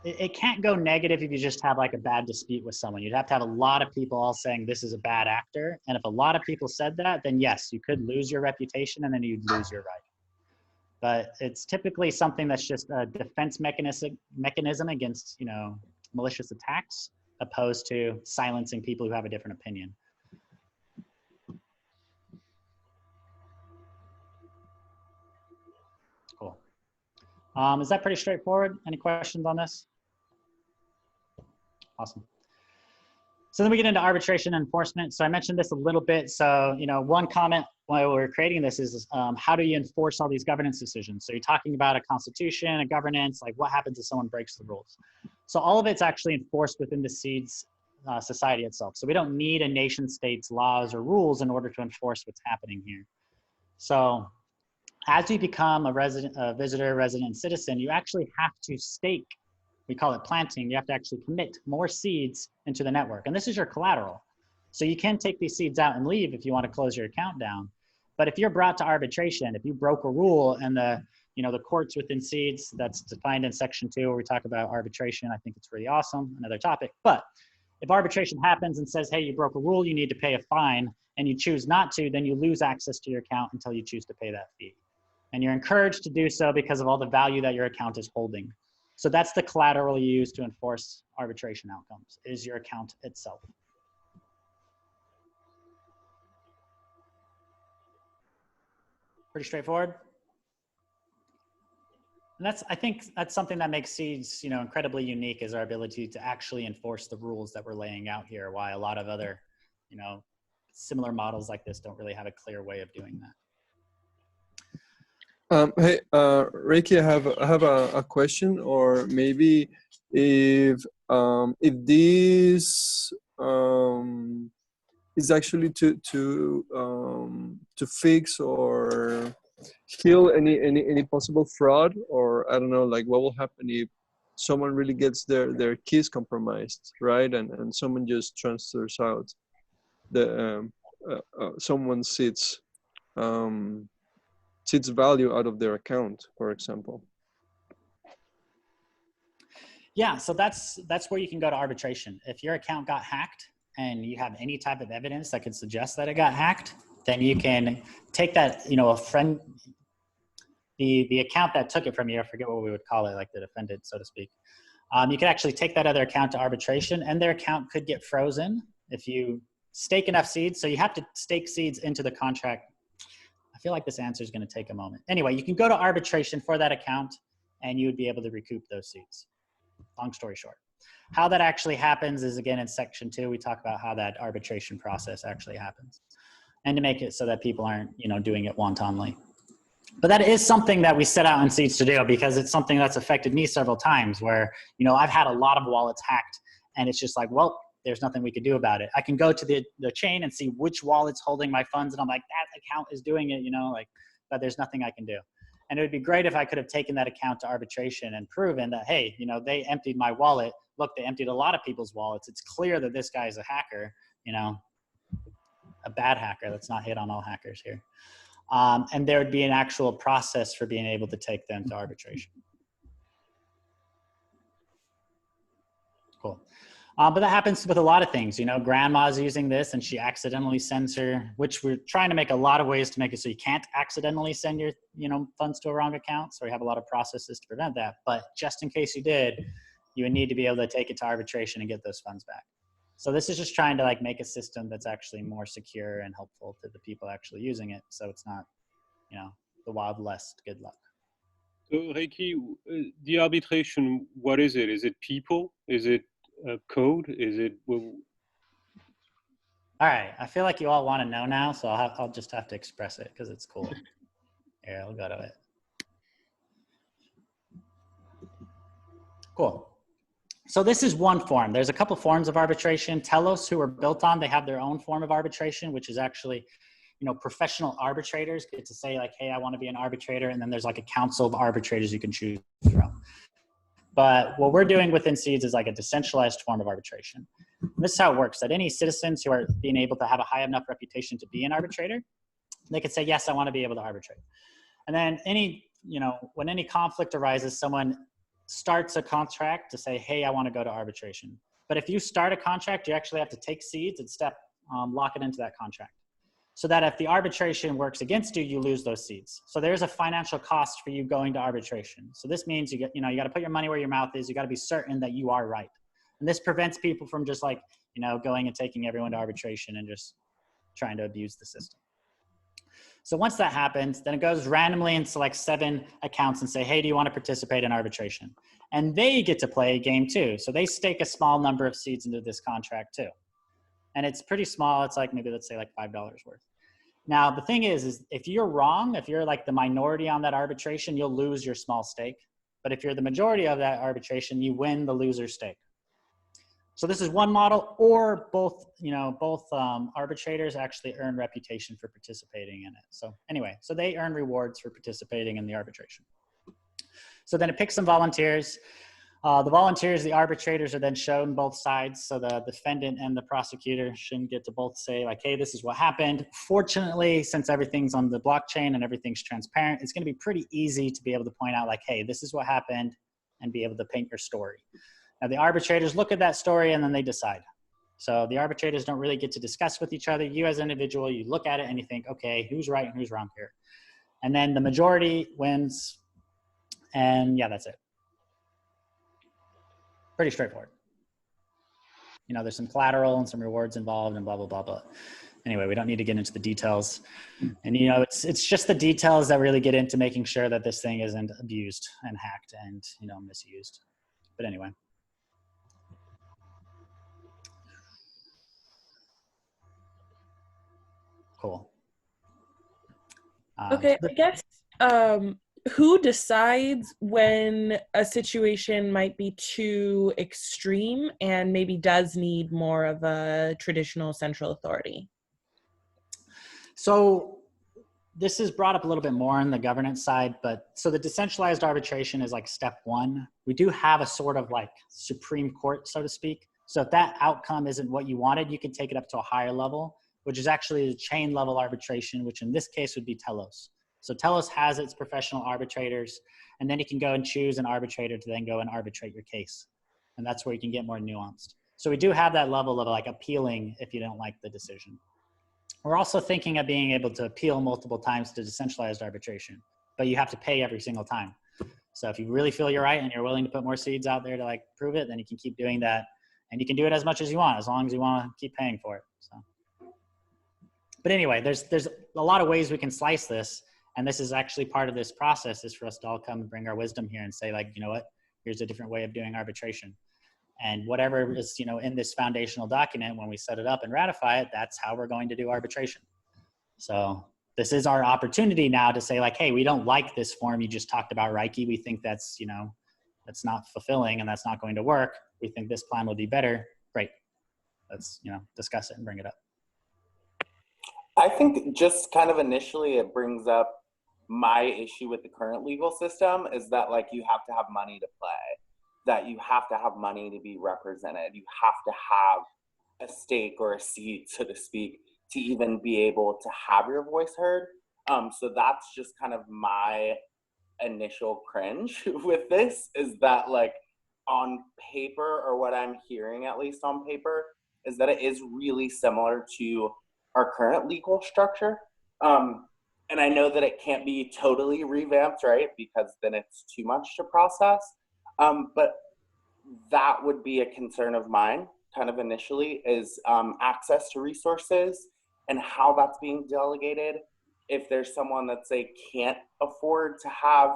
it can't go negative if you just have like a bad dispute with someone. You'd have to have a lot of people all saying this is a bad actor. And if a lot of people said that, then yes, you could lose your reputation and then you'd lose your right. But it's typically something that's just a defense mechanism against, you know, malicious attacks, opposed to silencing people who have a different opinion. Cool. Is that pretty straightforward? Any questions on this? Awesome. So then we get into arbitration and enforcement. So I mentioned this a little bit. So, you know, one comment while we're creating this is how do you enforce all these governance decisions? So you're talking about a constitution, a governance, like what happens if someone breaks the rules? So all of it's actually enforced within the Seeds society itself. So we don't need a nation state's laws or rules in order to enforce what's happening here. So as you become a visitor, resident, citizen, you actually have to stake. We call it planting. You have to actually commit more seeds into the network. And this is your collateral. So you can take these seeds out and leave if you want to close your account down. But if you're brought to arbitration, if you broke a rule and the courts within Seeds, that's defined in section 2 where we talk about arbitration. I think it's really awesome, another topic. But if arbitration happens and says, hey, you broke a rule, you need to pay a fine, and you choose not to, then you lose access to your account until you choose to pay that fee. And you're encouraged to do so because of all the value that your account is holding. So that's the collateral you use to enforce arbitration outcomes, is your account itself. Pretty straightforward. And I think that's something that makes Seeds, incredibly unique, is our ability to actually enforce the rules that we're laying out here, why a lot of other, similar models like this don't really have a clear way of doing that. Hey, Reiki, I have a question, or maybe if this is actually to fix or heal any possible fraud, or I don't know, like what will happen if someone really gets their keys compromised, right? And someone just transfers out the someone seats value out of their account, for example. Yeah, so that's where you can go to arbitration. If your account got hacked and you have any type of evidence that could suggest that it got hacked, then you can take that, the account that took it from you, I forget what we would call it, like the defendant, so to speak. You could actually take that other account to arbitration, and their account could get frozen if you stake enough seeds. So you have to stake seeds into the contract. I feel like this answer is going to take a moment. Anyway, you can go to arbitration for that account, and you would be able to recoup those seeds. Long story short. How that actually happens is, again, in section 2, we talk about how that arbitration process actually happens, and to make it so that people aren't, doing it wantonly. But that is something that we set out in Seeds to do, because it's something that's affected me several times where, I've had a lot of wallets hacked, and it's just like, well, there's nothing we could do about it. I can go to the chain and see which wallet's holding my funds, and I'm like, that account is doing it, but there's nothing I can do. And it would be great if I could have taken that account to arbitration and proven that, hey, they emptied my wallet. Look, they emptied a lot of people's wallets. It's clear that this guy's a hacker, a bad hacker. Let's not hit on all hackers here. And there would be an actual process for being able to take them to arbitration. Cool. But that happens with a lot of things. Grandma's using this and she accidentally sends her, which we're trying to make a lot of ways to make it so you can't accidentally send your, funds to a wrong account. So we have a lot of processes to prevent that. But just in case you did, you would need to be able to take it to arbitration and get those funds back. So this is just trying to make a system that's actually more secure and helpful to the people actually using it. So it's not, the Wild West, good luck. So Reiki, the arbitration, what is it? Is it people? Is it code? Is it? All right, I feel like you all want to know now, so I'll just have to express it because it's cool. Here, I'll go to it. Cool. So this is one form. There's a couple forms of arbitration. Telos, who are built on, they have their own form of arbitration, which is actually, professional arbitrators get to say hey, I want to be an arbitrator. And then there's a council of arbitrators you can choose from. But what we're doing within Seeds is a decentralized form of arbitration. And this is how it works, that any citizens who are being able to have a high enough reputation to be an arbitrator, they could say, yes, I want to be able to arbitrate. And then when any conflict arises, someone starts a contract to say, hey, I want to go to arbitration. But if you start a contract, you actually have to take Seeds and lock it into that contract. So that if the arbitration works against you, you lose those seeds. So there's a financial cost for you going to arbitration. So this means you got to put your money where your mouth is. You got to be certain that you are right. And this prevents people from just going and taking everyone to arbitration and just trying to abuse the system. So once that happens, then it goes randomly and selects 7 accounts and say, hey, do you want to participate in arbitration? And they get to play a game too. So they stake a small number of seeds into this contract too. And it's pretty small. It's maybe let's say $5 worth. Now, the thing is if you're wrong, if you're the minority on that arbitration, you'll lose your small stake. But if you're the majority of that arbitration, you win the loser's stake. So this is one model, or both arbitrators actually earn reputation for participating in it. So anyway, so they earn rewards for participating in the arbitration. So then it picks some volunteers. The volunteers, the arbitrators, are then shown both sides. So the defendant and the prosecutor should get to both say hey, this is what happened. Fortunately, since everything's on the blockchain and everything's transparent, it's going to be pretty easy to be able to point out hey, this is what happened, and be able to paint your story. Now the arbitrators look at that story and then they decide. So the arbitrators don't really get to discuss with each other. You as an individual, you look at it and you think, okay, who's right and who's wrong here? And then the majority wins. And yeah, that's it. pretty straightforward. You know, there's some collateral and some rewards involved and blah, blah, blah, blah. Anyway, we don't need to get into the details. And, you know, it's just the details that really get into making sure that this thing isn't abused and hacked and, you know, misused. But anyway. Cool. Okay, I guess who decides when a situation might be too extreme and maybe does need more of a traditional central authority? So this is brought up a little bit more on the governance side, but so the decentralized arbitration is like step one. We do have a sort of like Supreme Court, so to speak. So if that outcome isn't what you wanted, you can take it up to a higher level, which is actually a chain level arbitration, which in this case would be Telos. So Telos has its professional arbitrators, and then you can go and choose an arbitrator to then go and arbitrate your case. And that's where you can get more nuanced. So we do have that level of like appealing if you don't like the decision. We're also thinking of being able to appeal multiple times to decentralized arbitration, but you have to pay every single time. So if you really feel you're right and you're willing to put more seeds out there to like prove it, then you can keep doing that. And you can do it as much as you want, as long as you want to keep paying for it. So, but anyway, there's a lot of ways we can slice this. And this is actually part of this process, is for us to all come and bring our wisdom here and say, like, you know what, here's a different way of doing arbitration. And whatever is, you know, in this foundational document, when we set it up and ratify it, that's how we're going to do arbitration. So this is our opportunity now to say, like, hey, we don't like this form you just talked about, Reiki. We think that's, you know, that's not fulfilling and that's not going to work. We think this plan will be better. Great. Let's, you know, discuss it and bring it up. I think just kind of initially it brings up my issue with the current legal system is that, like, you have to have money to play, that you have to have money to be represented. You have to have a stake or a seat, so to speak, to even be able to have your voice heard. So that's just kind of my initial cringe with this, is that, like, on paper, or what I'm hearing at least on paper, is that it is really similar to our current legal structure. And I know that it can't be totally revamped, right? Because then it's too much to process. But that would be a concern of mine, kind of initially, is access to resources and how that's being delegated. If there's someone that, say, can't afford to have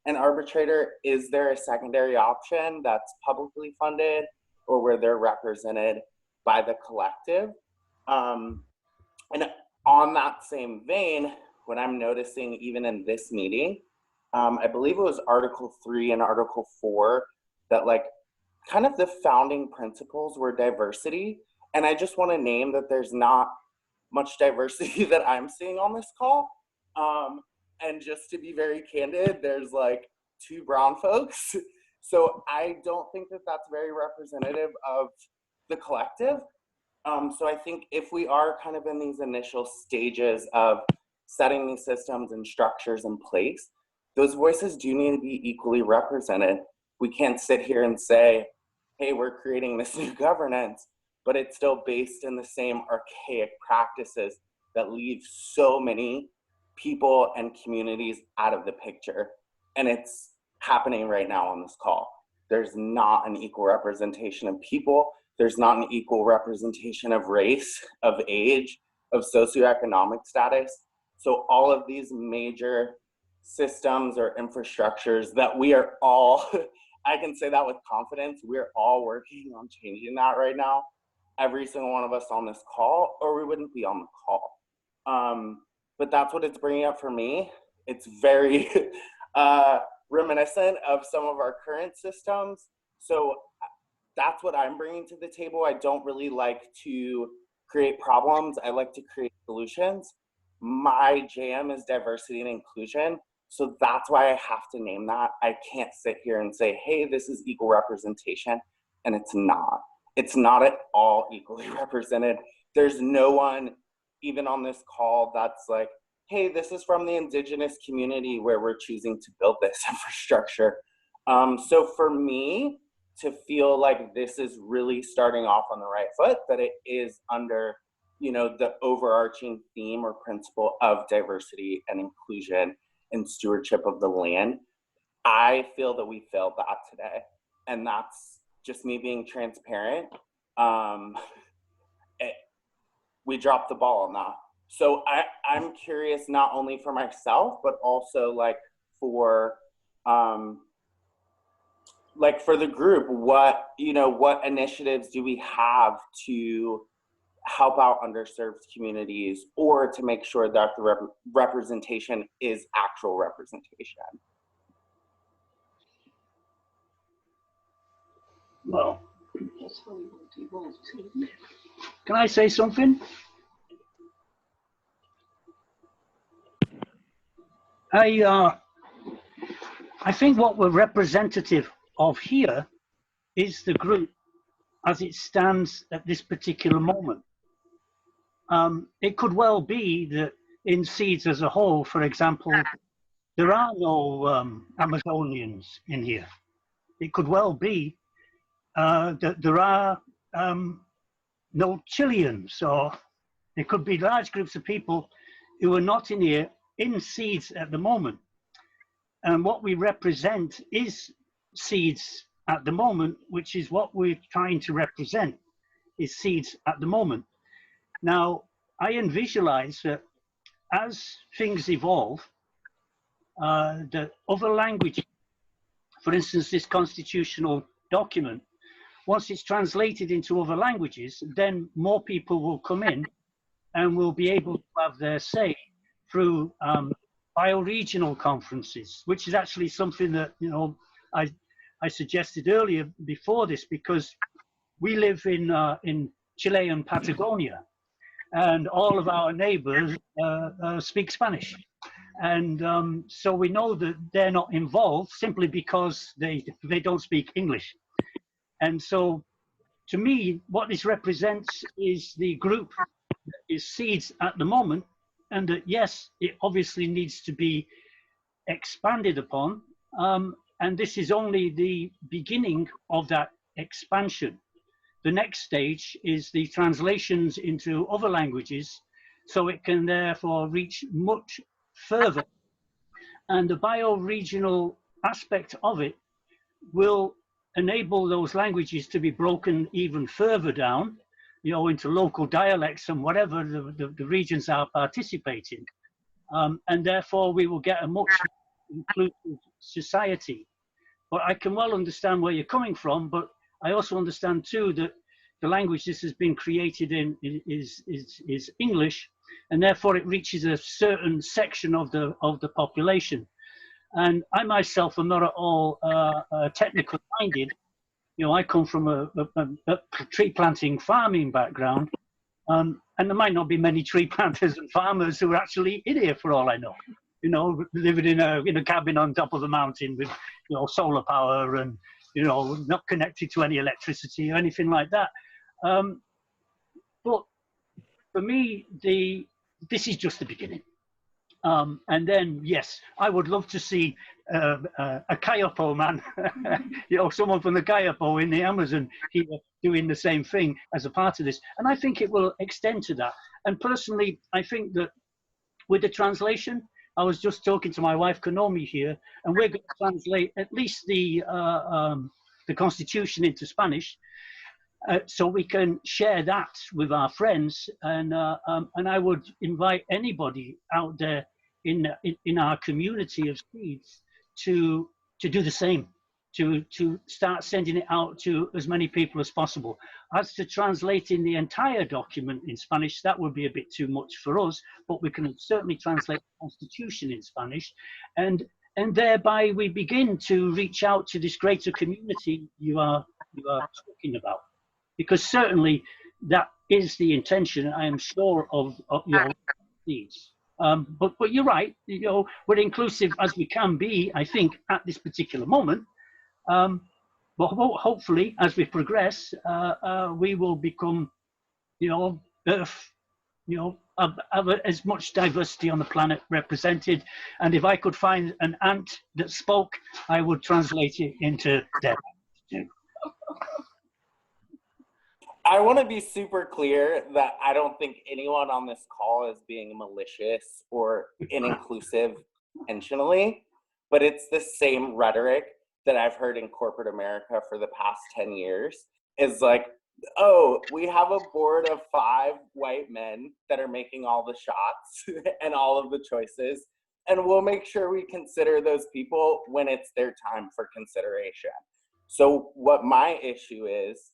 an arbitrator, is there a secondary option that's publicly funded or where they're represented by the collective? And on that same vein, what I'm noticing even in this meeting, I believe it was Article 3 and Article 4, that, like, kind of the founding principles were diversity. And I just want to name that there's not much diversity that I'm seeing on this call. And just to be very candid, there's like 2 brown folks. So I don't think that that's very representative of the collective. So I think if we are kind of in these initial stages of setting these systems and structures in place, those voices do need to be equally represented. We can't sit here and say, hey, we're creating this new governance, but it's still based in the same archaic practices that leave so many people and communities out of the picture. And it's happening right now on this call. There's not an equal representation of people. There's not an equal representation of race, of age, of socioeconomic status. So all of these major systems or infrastructures that we are all, I can say that with confidence, we're all working on changing that right now. Every single one of us on this call, or we wouldn't be on the call. But that's what it's bringing up for me. It's very reminiscent of some of our current systems. So that's what I'm bringing to the table. I don't really like to create problems. I like to create solutions. My jam is diversity and inclusion. So that's why I have to name that. I can't sit here and say, hey, this is equal representation. And it's not. It's not at all equally represented. There's no one, even on this call, that's like, hey, this is from the indigenous community where we're choosing to build this infrastructure. So for me to feel like this is really starting off on the right foot, that it is under, you know, the overarching theme or principle of diversity and inclusion and stewardship of the land, I feel that we failed that today. And that's just me being transparent, we dropped the ball on that. So I'm curious, not only for myself, but also like for the group, what initiatives do we have to help out underserved communities, or to make sure that the representation is actual representation? Well, can I say something? I think what we're representative of here is the group as it stands at this particular moment. It could well be that in Seeds as a whole, for example, there are no Amazonians in here. It could well be that there are no Chileans, or it could be large groups of people who are not in here in Seeds at the moment. And what we represent is Seeds at the moment, which is what we're trying to represent, is Seeds at the moment. Now, I visualize that as things evolve, the other language, for instance, this constitutional document, once it's translated into other languages, then more people will come in and will be able to have their say through bioregional conferences, which is actually something that, you know, I suggested earlier before this, because we live in Chilean Patagonia, and all of our neighbors speak Spanish. And so we know that they're not involved simply because they don't speak English. And so to me, what this represents is the group that is Seeds at the moment, and that, yes, it obviously needs to be expanded upon. And this is only the beginning of that expansion. The next stage is the translations into other languages, so it can therefore reach much further. And the bioregional aspect of it will enable those languages to be broken even further down, you know, into local dialects and whatever the regions are participating. And therefore we will get a much inclusive society. But I can well understand where you're coming from, but I also understand too that the language this has been created in is English, and therefore it reaches a certain section of the population. And I myself am not at all technical minded. You know, I come from a tree planting farming background, and there might not be many tree planters and farmers who are actually in here for all I know. You know, living in a cabin on top of the mountain with, you know, solar power and, you know, not connected to any electricity or anything like that. But for me, this is just the beginning. And then, yes, I would love to see a Kayapo man, you know, someone from the Kayapo in the Amazon here doing the same thing as a part of this. And I think it will extend to that. And personally, I think that with the translation, I was just talking to my wife, Konomi, here, and we're going to translate at least the Constitution into Spanish, so we can share that with our friends. And I would invite anybody out there in our community of Seeds to do the same, to start sending it out to as many people as possible. As to translating the entire document in Spanish, that would be a bit too much for us, but we can certainly translate the Constitution in Spanish, and thereby we begin to reach out to this greater community you are talking about, because certainly that is the intention, I am sure, of your Seeds. But you're right, you know, we're inclusive as we can be, I think, at this particular moment. But hopefully, as we progress, we will become, you know, have as much diversity on the planet represented. And if I could find an ant that spoke, I would translate it into their language. I want to be super clear that I don't think anyone on this call is being malicious or inclusive intentionally, but it's the same rhetoric that I've heard in corporate America for the past 10 years is like, oh, we have a board of 5 white men that are making all the shots and all of the choices, and we'll make sure we consider those people when it's their time for consideration. So what my issue is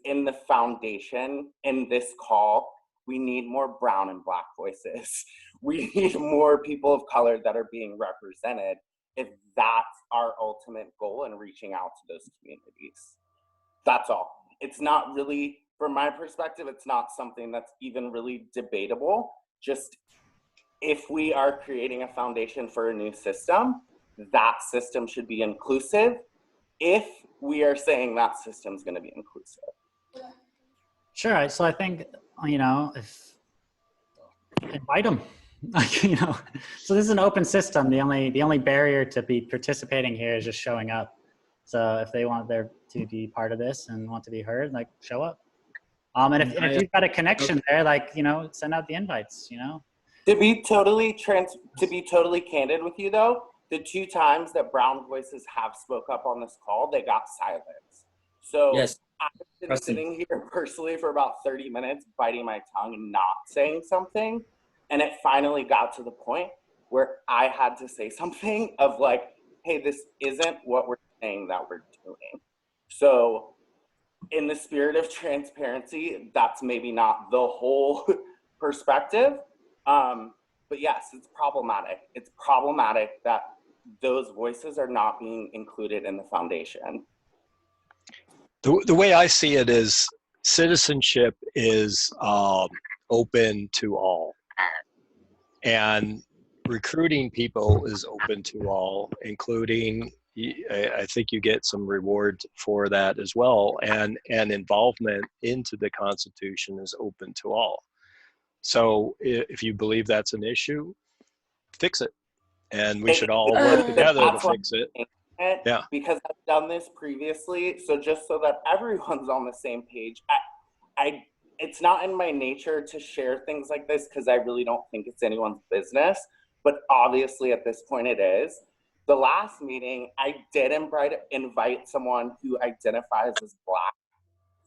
in the foundation, in this call, we need more brown and Black voices. We need more people of color that are being represented if that's our ultimate goal in reaching out to those communities. That's all. It's not really, from my perspective, it's not something that's even really debatable. Just if we are creating a foundation for a new system, that system should be inclusive if we are saying that system's going to be inclusive. Sure. So I think, you know, if invite them, you know, so this is an open system. The only barrier to be participating here is just showing up. So if they want there to be part of this and want to be heard, like show up. And if you've got a connection there, like, you know, send out the invites, you know. To be totally candid with you though, the 2 times that brown voices have spoke up on this call, they got silenced. So yes. I've been sitting here personally for about 30 minutes, biting my tongue and not saying something. And it finally got to the point where I had to say something of like, hey, this isn't what we're saying that we're doing. So in the spirit of transparency, that's maybe not the whole perspective. But yes, it's problematic. It's problematic that those voices are not being included in the foundation. The way I see it is citizenship is open to all. And recruiting people is open to all, including, I think you get some reward for that as well. And involvement into the Constitution is open to all. So if you believe that's an issue, fix it. And we should all work together to fix it. Yeah. Because I've done this previously. So just so that everyone's on the same page, it's not in my nature to share things like this because I really don't think it's anyone's business. But obviously at this point it is. The last meeting, I did invite someone who identifies as Black.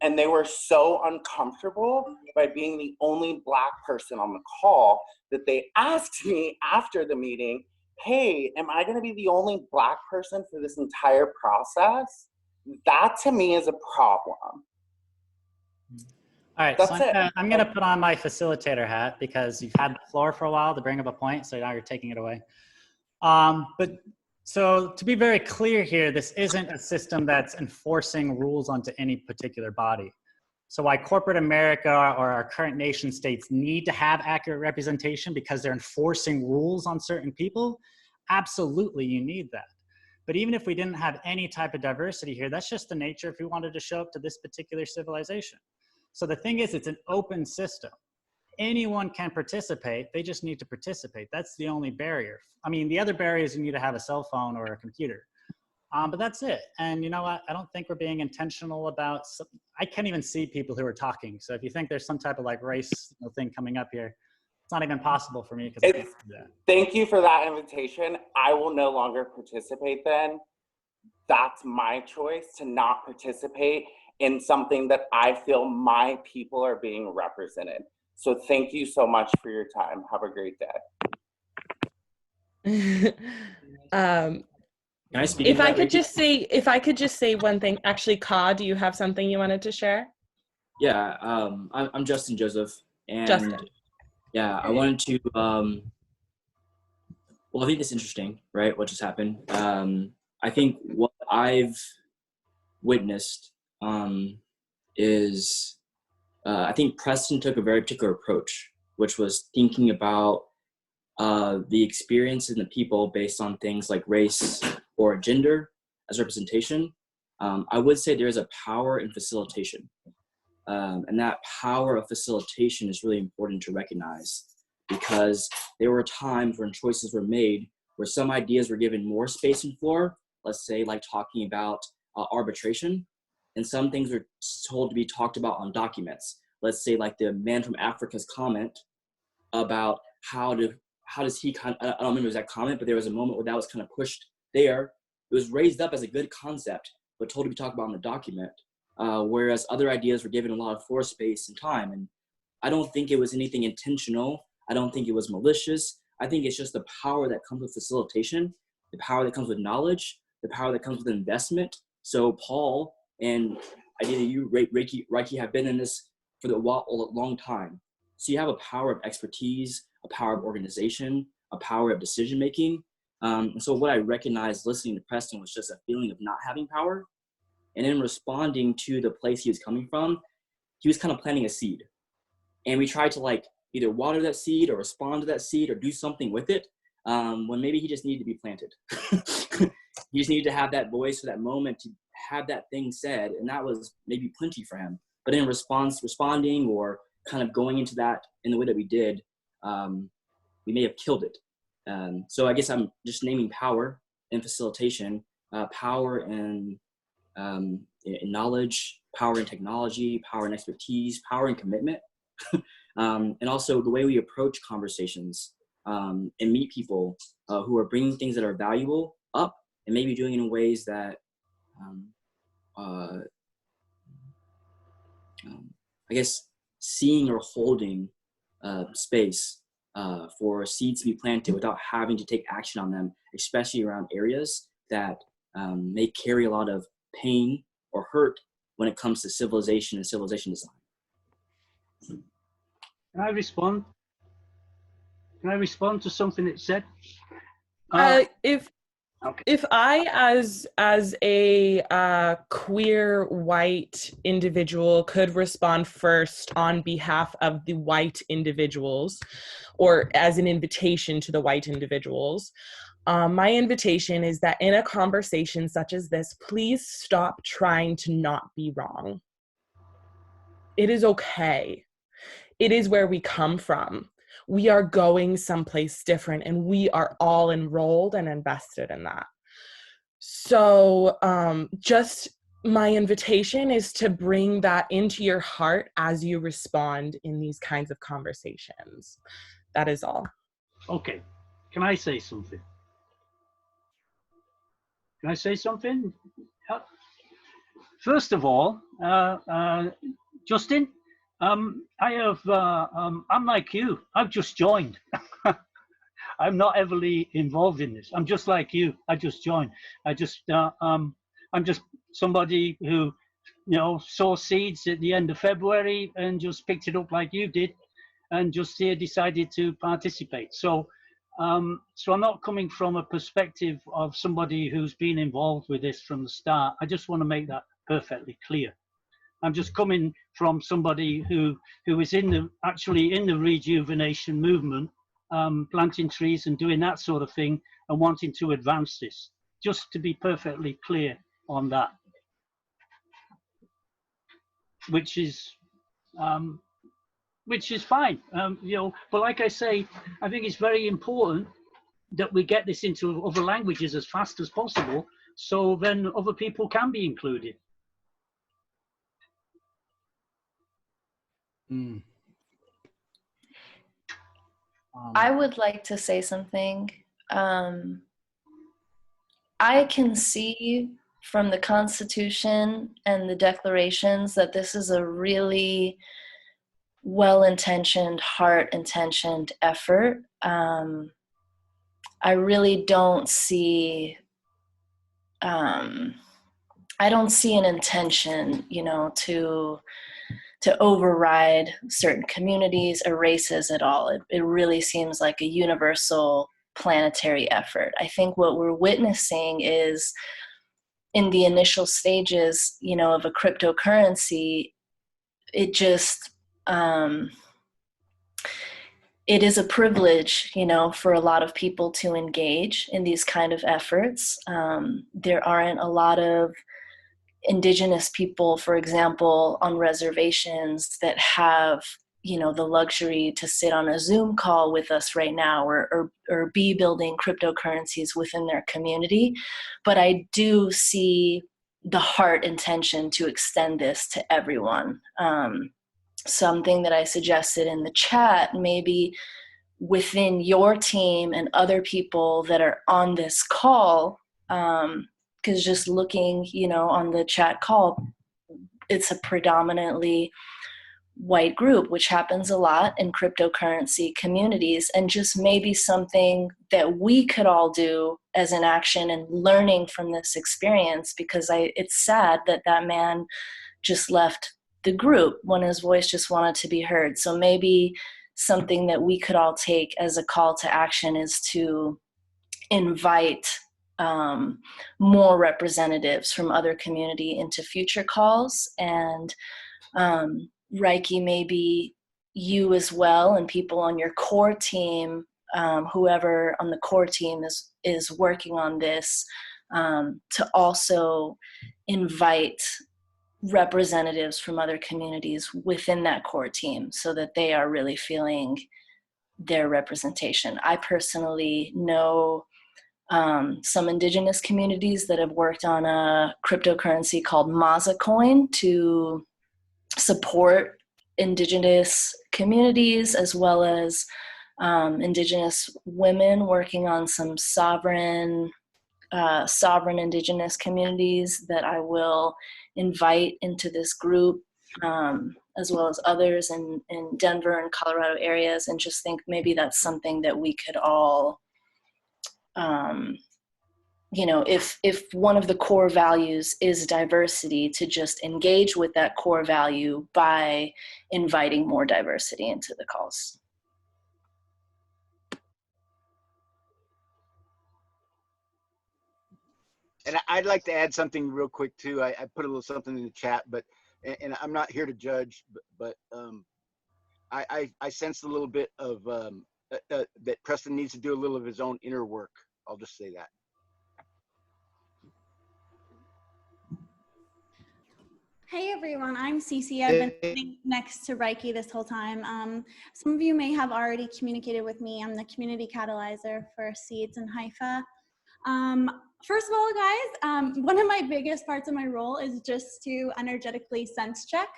And they were so uncomfortable by being the only Black person on the call that they asked me after the meeting, hey, am I gonna be the only Black person for this entire process? That to me is a problem. All right, That's so I'm gonna put on my facilitator hat because you've had the floor for a while to bring up a point, so now you're taking it away. So to be very clear here, this isn't a system that's enforcing rules onto any particular body. So why corporate America or our current nation states need to have accurate representation because they're enforcing rules on certain people, absolutely you need that. But even if we didn't have any type of diversity here, that's just the nature if we wanted to show up to this particular civilization. So the thing is, it's an open system. Anyone can participate, they just need to participate. That's the only barrier. I mean, the other barrier is you need to have a cell phone or a computer. But that's it. And you know what? I don't think we're being intentional about, I can't even see people who are talking. So if you think there's some type of like race thing coming up here, it's not even possible for me because I can't do that. Thank you for that invitation. I will no longer participate then. That's my choice to not participate in something that I feel my people are being represented. So thank you so much for your time. Have a great day. Can I speak? If I could just say one thing. Actually, Ka, do you have something you wanted to share? Yeah, I'm Justin Joseph, and Justin. Yeah, I wanted to. Well, I think it's interesting, right? What just happened? I think what I've witnessed is. I think Preston took a very particular approach, which was thinking about the experiences and the people based on things like race or gender as representation. I would say there is a power in facilitation. And that power of facilitation is really important to recognize because there were times when choices were made where some ideas were given more space and floor, let's say like talking about arbitration, and some things were told to be talked about on documents. Let's say like the man from Africa's comment about how does he kind of, I don't remember the exact comment, but there was a moment where that was kind of pushed there It was raised up as a good concept, but told to be talked about in the document, whereas other ideas were given a lot of floor space and time. And I don't think it was anything intentional. I don't think it was malicious. I think it's just the power that comes with facilitation, the power that comes with knowledge, the power that comes with investment. So Paul and ideally you, Reiki, have been in this for a long time. So you have a power of expertise, a power of organization, a power of decision-making. And so what I recognized listening to Preston was just a feeling of not having power. And in responding to the place he was coming from, he was kind of planting a seed. And we tried to like either water that seed or respond to that seed or do something with it, when maybe he just needed to be planted. He just needed to have that voice for that moment to have that thing said, and that was maybe plenty for him. But in responding or kind of going into that in the way that we did, we may have killed it. So I guess I'm just naming power and facilitation, power and in knowledge, power in technology, power and expertise, power and commitment, and also the way we approach conversations and meet people who are bringing things that are valuable up and maybe doing it in ways that I guess seeing or holding space for seeds to be planted without having to take action on them, especially around areas that may carry a lot of pain or hurt when it comes to civilization and civilization design. Can I respond? Can I respond to something that said? If I, as a queer white individual, could respond first on behalf of the white individuals, or as an invitation to the white individuals, my invitation is that in a conversation such as this, please stop trying to not be wrong. It is okay. It is where we come from. We are going someplace different, and we are all enrolled and invested in that. So just my invitation is to bring that into your heart as you respond in these kinds of conversations. That is all. Okay. Can I say something? Can I say something? First of all, Justin, I'm like you. I've just joined. I'm not heavily involved in this. I'm just like you. I just joined. I'm just somebody who, saw seeds at the end of February and just picked it up like you did, and just decided to participate. So I'm not coming from a perspective of somebody who's been involved with this from the start. I just want to make that perfectly clear. I'm just coming from somebody who is actually in the rejuvenation movement, planting trees and doing that sort of thing and wanting to advance this. Just to be perfectly clear on that, which is fine. But like I say, I think it's very important that we get this into other languages as fast as possible, so then other people can be included. I would like to say something. I can see from the Constitution and the declarations that this is a really well-intentioned, heart-intentioned effort. I really don't see, I don't see an intention, to override certain communities or races at all. It really seems like a universal planetary effort. I think what we're witnessing is in the initial stages, of a cryptocurrency, it just, it is a privilege, for a lot of people to engage in these kind of efforts. There aren't a lot of indigenous people, for example, on reservations that have, the luxury to sit on a Zoom call with us right now or be building cryptocurrencies within their community. But I do see the heart intention to extend this to everyone. Something that I suggested in the chat, maybe within your team and other people that are on this call, because just looking, on the chat call, it's a predominantly white group, which happens a lot in cryptocurrency communities, and just maybe something that we could all do as an action and learning from this experience, because it's sad that man just left the group when his voice just wanted to be heard. So maybe something that we could all take as a call to action is to invite more representatives from other community into future calls. And Reiki, maybe you as well, and people on your core team, whoever on the core team is working on this, to also invite representatives from other communities within that core team so that they are really feeling their representation. I personally know some indigenous communities that have worked on a cryptocurrency called Maza Coin to support indigenous communities, as well as indigenous women working on some sovereign indigenous communities that I will invite into this group, as well as others in Denver and Colorado areas, and just think maybe that's something that we could all, if one of the core values is diversity, to just engage with that core value by inviting more diversity into the calls. And I'd like to add something real quick too. I put a little something in the chat, and I'm not here to judge, but I sensed a little bit of that Preston needs to do a little of his own inner work. I'll just say that. Hey everyone, I'm Cece. I've been sitting next to Reiki this whole time. Some of you may have already communicated with me. I'm the community catalyzer for Seeds in Haifa. First of all, guys, one of my biggest parts of my role is just to energetically sense check.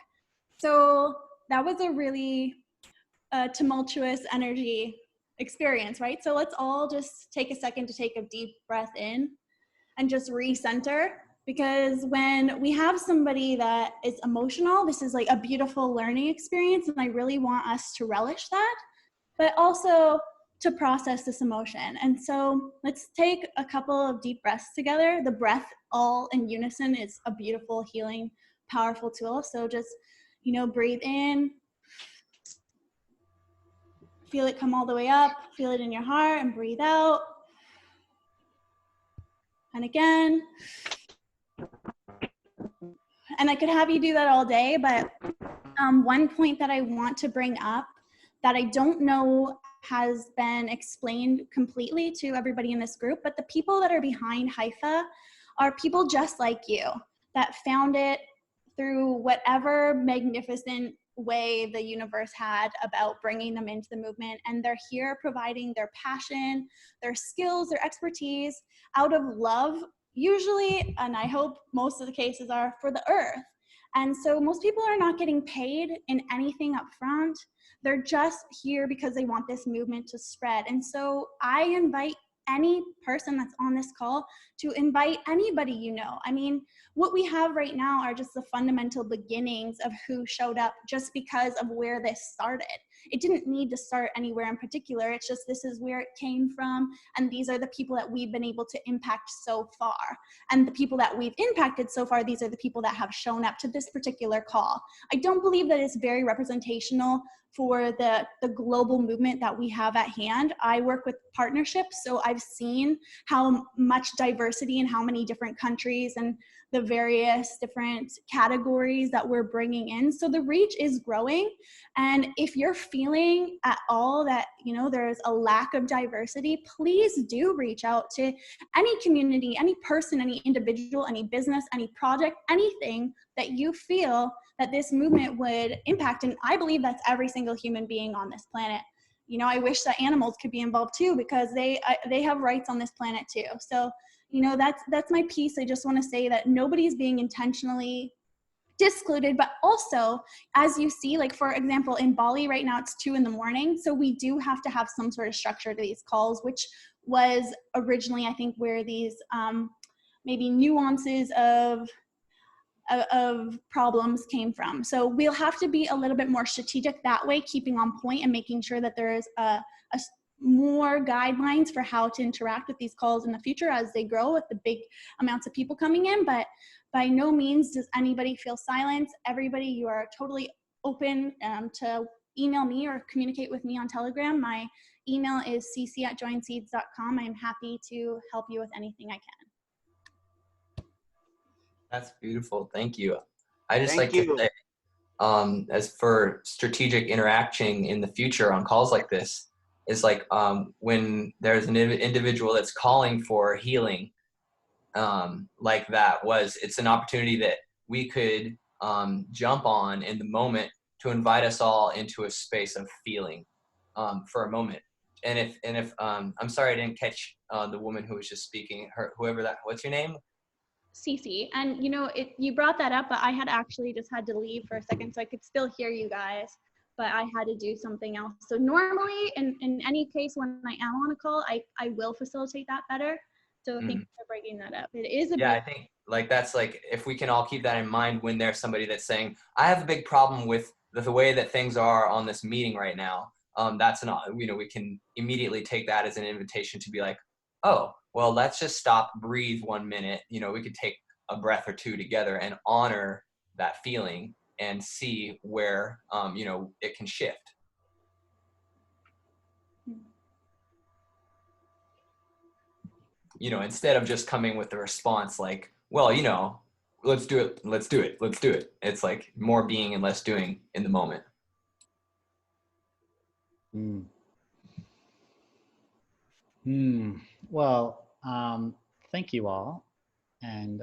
So that was a really tumultuous energy experience, right? So let's all just take a second to take a deep breath in and just recenter. Because when we have somebody that is emotional, this is like a beautiful learning experience, and I really want us to relish that, but also to process this emotion. And so let's take a couple of deep breaths together. The breath all in unison is a beautiful, healing, powerful tool. So just, breathe in, feel it come all the way up, feel it in your heart, and breathe out. And again. And I could have you do that all day, but one point that I want to bring up that I don't know has been explained completely to everybody in this group, but the people that are behind Haifa are people just like you that found it through whatever magnificent way the universe had about bringing them into the movement. And they're here providing their passion, their skills, their expertise out of love, usually, and I hope most of the cases are, for the earth. And so most people are not getting paid in anything up front. They're just here because they want this movement to spread. And so I invite any person that's on this call to invite anybody you know. I mean, what we have right now are just the fundamental beginnings of who showed up just because of where this started. It didn't need to start anywhere in particular. It's just this is where it came from, and these are the people that we've been able to impact so far. And the people that we've impacted so far, these are the people that have shown up to this particular call. I don't believe that it's very representational for the global movement that we have at hand. I work with partnerships, so I've seen how much diversity in how many different countries and the various different categories that we're bringing in. So the reach is growing. And if you're feeling at all that, there's a lack of diversity, please do reach out to any community, any person, any individual, any business, any project, anything that you feel that this movement would impact. And I believe that's every single human being on this planet. I wish that animals could be involved too, because they have rights on this planet too. So, that's my piece. I just want to say that nobody's being intentionally discluded, but also, as you see, like for example, in Bali right now, it's 2 a.m. So we do have to have some sort of structure to these calls, which was originally, I think, where these maybe nuances of problems came from. So we'll have to be a little bit more strategic that way, keeping on point and making sure that there is more guidelines for how to interact with these calls in the future as they grow with the big amounts of people coming in. But by no means does anybody feel silenced. Everybody, you are totally open to email me or communicate with me on Telegram. My email is cc@joinseeds.com. I'm happy to help you with anything I can. That's beautiful. Thank you. I just Thank like you. to say, as for strategic interaction in the future on calls like this, is like when there's an individual that's calling for healing, like that it's an opportunity that we could jump on in the moment to invite us all into a space of feeling for a moment. And if I'm sorry I didn't catch the woman who was just speaking, what's your name? Cece, and you brought that up, but I had actually just had to leave for a second, so I could still hear you guys, but I had to do something else. So normally, in any case, when I am on a call, I will facilitate that better. So thank you for bringing that up. It is I think that's if we can all keep that in mind when there's somebody that's saying, I have a big problem with the way that things are on this meeting right now. That's we can immediately take that as an invitation to be like, oh, well, let's just stop, breathe 1 minute. We could take a breath or two together and honor that feeling and see where, it can shift. Instead of just coming with a response like, well, let's do it. Let's do it. Let's do it. It's like more being and less doing in the moment. Well, thank you all. And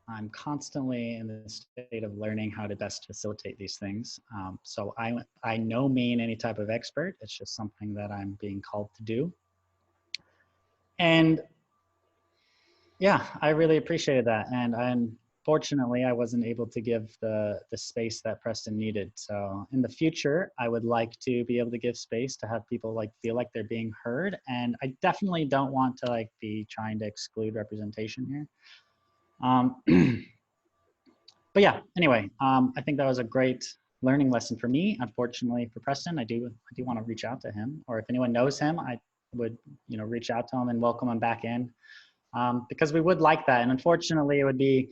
I'm constantly in the state of learning how to best facilitate these things. So I no mean any type of expert. It's just something that I'm being called to do. And yeah, I really appreciated that. And unfortunately, I wasn't able to give the space that Preston needed. So in the future, I would like to be able to give space to have people feel like they're being heard. And I definitely don't want to be trying to exclude representation here. But yeah, anyway, I think that was a great learning lesson for me. Unfortunately for Preston, I do want to reach out to him, or if anyone knows him, I would reach out to him and welcome him back in, because we would like that. And unfortunately, it would be,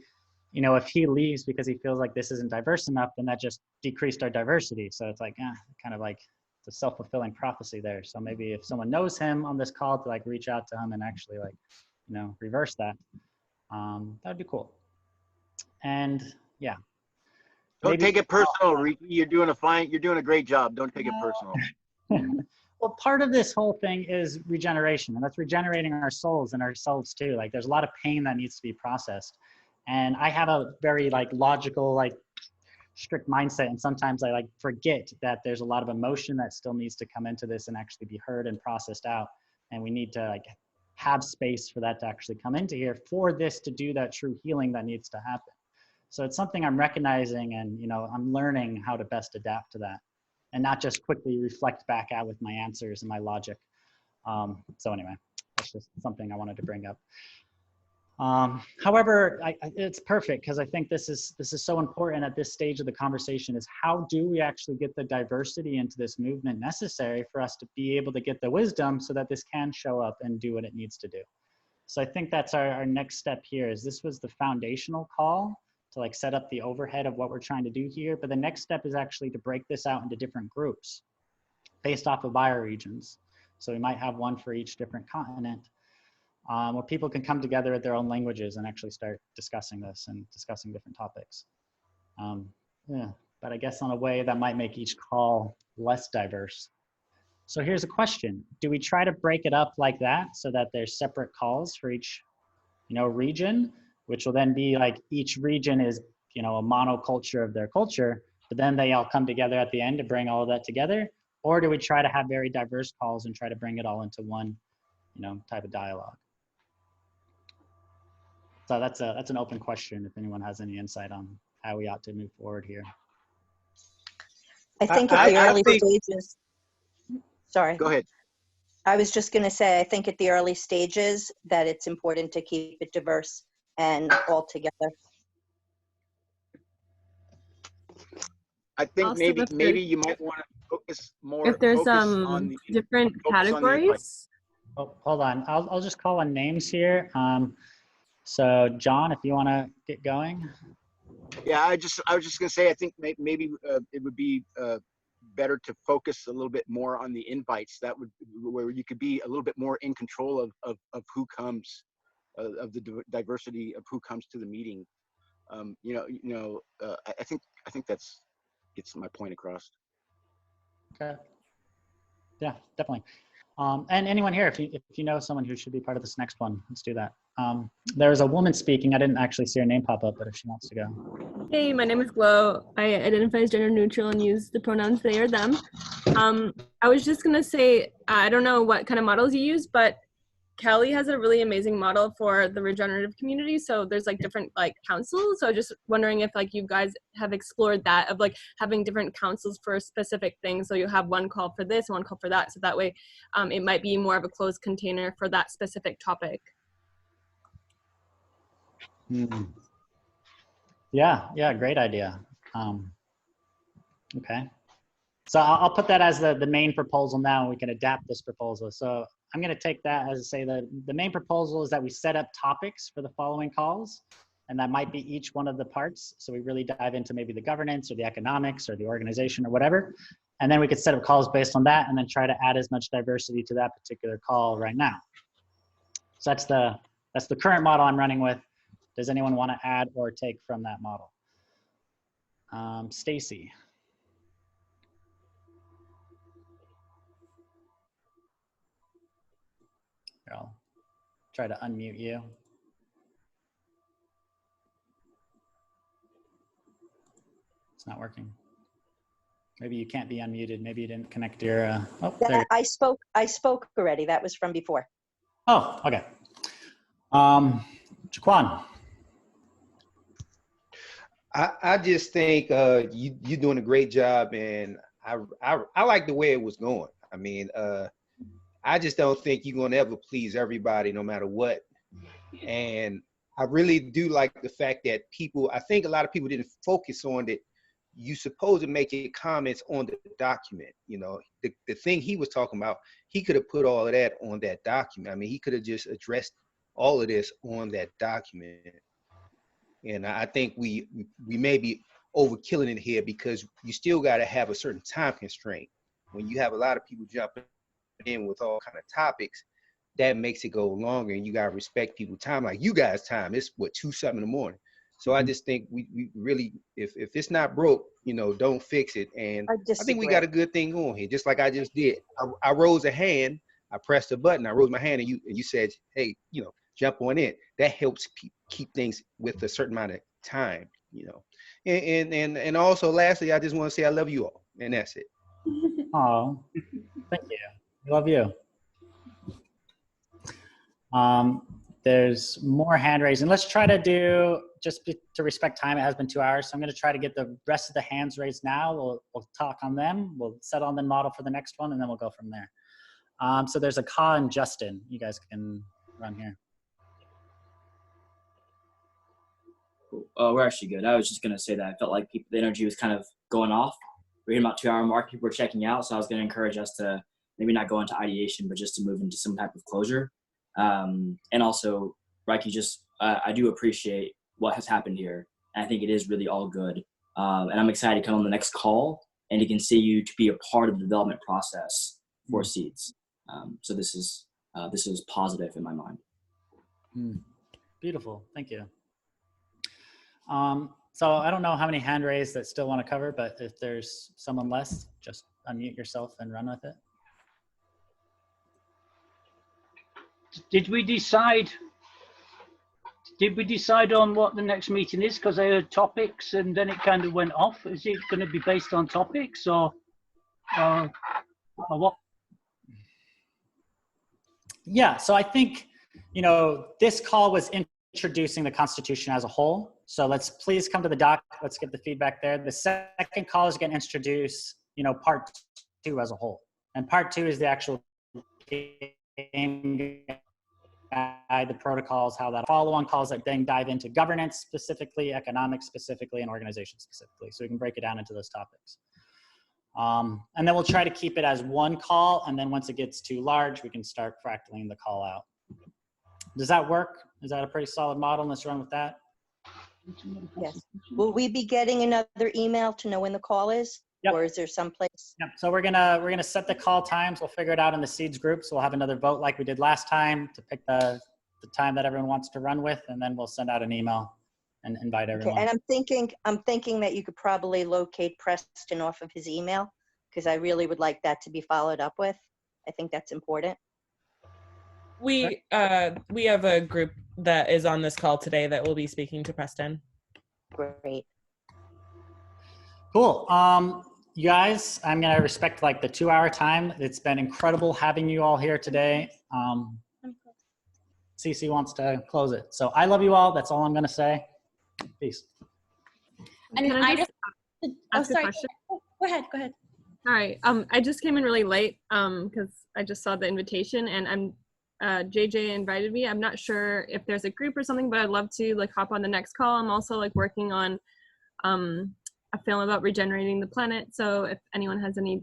if he leaves because he feels like this isn't diverse enough, then that just decreased our diversity. So it's kind of like it's a self-fulfilling prophecy there. So maybe if someone knows him on this call to reach out to him and actually reverse that. That'd be cool. And yeah. Don't take it personal, Ricky. You're doing a great job. Don't take it personal. Well, part of this whole thing is regeneration, and that's regenerating our souls and ourselves too. There's a lot of pain that needs to be processed. And I have a very logical, strict mindset. And sometimes I forget that there's a lot of emotion that still needs to come into this and actually be heard and processed out. And we need to have space for that to actually come into here for this to do that true healing that needs to happen. So it's something I'm recognizing, and I'm learning how to best adapt to that and not just quickly reflect back out with my answers and my logic. So anyway, that's just something I wanted to bring up. However, it's perfect, because I think this is so important at this stage of the conversation, is how do we actually get the diversity into this movement necessary for us to be able to get the wisdom so that this can show up and do what it needs to do. So I think that's our next step here. Is this was the foundational call to set up the overhead of what we're trying to do here. But the next step is actually to break this out into different groups based off of bioregions. So we might have one for each different continent, where people can come together at their own languages and actually start discussing this and discussing different topics. Yeah, but I guess in a way that might make each call less diverse. So here's a question. Do we try to break it up like that so that there's separate calls for each, region, which will then be each region is, a monoculture of their culture, but then they all come together at the end to bring all of that together? Or do we try to have very diverse calls and try to bring it all into one, type of dialogue? So that's an open question if anyone has any insight on how we ought to move forward here. I think at the early stages, sorry. Go ahead. I was just going to say, I think at the early stages that it's important to keep it diverse and all together. I think Also, maybe you might want to focus more. if there's on the different focus on the invite. categories. Oh, hold on. I'll just call on names here. So John, if you want to get going. Yeah, I was just gonna say, I think maybe it would be better to focus a little bit more on the invites. That would, where you could be a little bit more in control of who comes, of the diversity of who comes to the meeting. I think that's gets my point across. Okay. Yeah, definitely. And anyone here, if you know someone who should be part of this next one, let's do that. There's a woman speaking. I didn't actually see her name pop up, but if she wants to go. Hey, my name is Glow. I identify as gender neutral and use the pronouns they or them. I was just gonna say, I don't know what kind of models you use, but Cali has a really amazing model for the regenerative community. So there's like different like councils. So just wondering if like you guys have explored that of like having different councils for specific things. So you have one call for this, one call for that. So that way it might be more of a closed container for that specific topic. Yeah, great idea. Okay. So I'll put that as the main proposal now, and we can adapt this proposal. So I'm going to take that as say the main proposal is that we set up topics for the following calls, and that might be each one of the parts. So we really dive into maybe the governance or the economics or the organization or whatever, and then we could set up calls based on that, and then try to add as much diversity to that particular call right now. So that's the current model I'm running with. Does anyone want to add or take from that model? Stacy. I'll try to unmute you. It's not working. Maybe you can't be unmuted. Maybe you didn't connect your. Oh, there you go. I spoke already. That was from before. Oh, okay. Jaquan. I just think you're doing a great job, and I like the way it was going. I mean, I just don't think you're going to ever please everybody, no matter what. And I really do like the fact that I think a lot of people didn't focus on that. You supposed to make your comments on the document. You know, the thing he was talking about, he could have put all of that on that document. I mean, he could have just addressed all of this on that document. And I think we may be overkilling it here, because you still got to have a certain time constraint. When you have a lot of people jumping in with all kind of topics, that makes it go longer, and you got to respect people's time. Like you guys' time, it's what, 2-something in the morning. So I just think we really, if it's not broke, don't fix it. And I think we got a good thing going here, just like I just did. I rose a hand, I pressed a button, I rose my hand, and you said, hey, jump on in. That helps keep things with a certain amount of time, And also, lastly, I just want to say I love you all, and that's it. Oh, thank you. Love you. There's more hand raising. Let's try to do, to respect time, it has been 2 hours. So I'm going to try to get the rest of the hands raised now. We'll talk on them. We'll settle on the model for the next one, and then we'll go from there. So there's a Ka and Justin. You guys can run here. We're actually good. I was just going to say that I felt like the energy was kind of going off. We're hitting about 2 hour mark. People were checking out. So I was going to encourage us to maybe not go into ideation, but just to move into some type of closure. And also, Reiki, I do appreciate what has happened here. And I think it is really all good. And I'm excited to come on the next call and to continue to be a part of the development process for Seeds. So this is positive in my mind. Beautiful. Thank you. So I don't know how many hand raised that still want to cover, but if there's someone less, just unmute yourself and run with it. Did we decide on what the next meeting is? Because I heard topics and then it kind of went off. Is it going to be based on topics or what? Yeah, so I think, this call was introducing the Constitution as a whole. So let's please come to the doc. Let's get the feedback there. The second call is going to introduce, part 2 as a whole. And part 2 is the actual game guide, the protocols, how that follow-on calls that then dive into governance specifically, economics specifically, and organization specifically. So we can break it down into those topics. And then we'll try to keep it as one call, and then once it gets too large, we can start fractaling the call out. Does that work? Is that a pretty solid model? Let's run with that. Yes. Will we be getting another email to know when the call is? Yep. Or is there someplace? Yep. So we're gonna set the call times. We'll figure it out in the seeds group. So we'll have another vote like we did last time to pick the time that everyone wants to run with, and then we'll send out an email and invite everyone. Okay. And I'm thinking that you could probably locate Preston off of his email, because I really would like that to be followed up with. I think that's important. We have a group that is on this call today that will be speaking to Preston. Great. Cool. You guys, I'm going to respect like the 2-hour time. It's been incredible having you all here today. Cece wants to close it. So I love you all. That's all I'm going to say. Peace. And Can I I just, ask a sorry. question? Go ahead. Go ahead. All right. I just came in really late because I just saw the invitation, and JJ invited me. I'm not sure if there's a group or something, but I'd love to like hop on the next call. I'm also like working on a film about regenerating the planet. So if anyone has any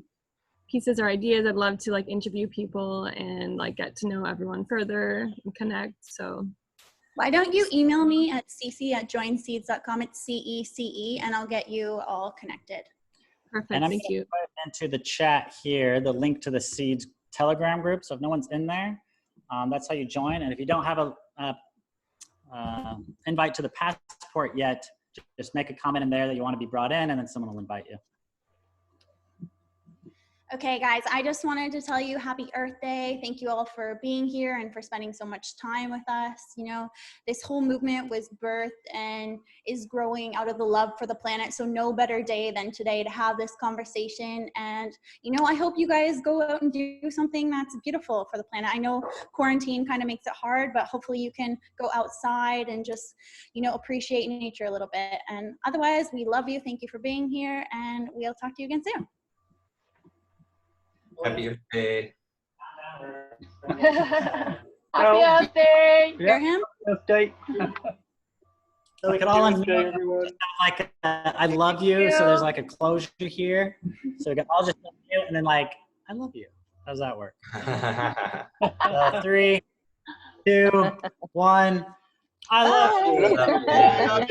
pieces or ideas, I'd love to like interview people and like get to know everyone further and connect. So Why don't you email me at cc@joinseeds.com. It's CECE, and I'll get you all connected. Perfect. And I'm Thank you. going to put into the chat here the link to the Seeds Telegram group. So if no one's in there, that's how you join. And if you don't have a invite to the passport yet, just make a comment in there that you want to be brought in, and then someone will invite you. Okay, guys, I just wanted to tell you happy Earth Day. Thank you all for being here and for spending so much time with us. You know, this whole movement was birthed and is growing out of the love for the planet. So no better day than today to have this conversation. And, you know, I hope you guys go out and do something that's beautiful for the planet. I know quarantine kind of makes it hard, but hopefully you can go outside and just, you know, appreciate nature a little bit. And otherwise, we love you. Thank you for being here, and we'll talk to you again soon. Happy Earth Day. Happy Earth Day. Hear him? Earth Day. So we can all unmute, like I love you. So there's like a closure here. So we can all just unmute and then like I love you. How does that work? 3, 2, 1. I love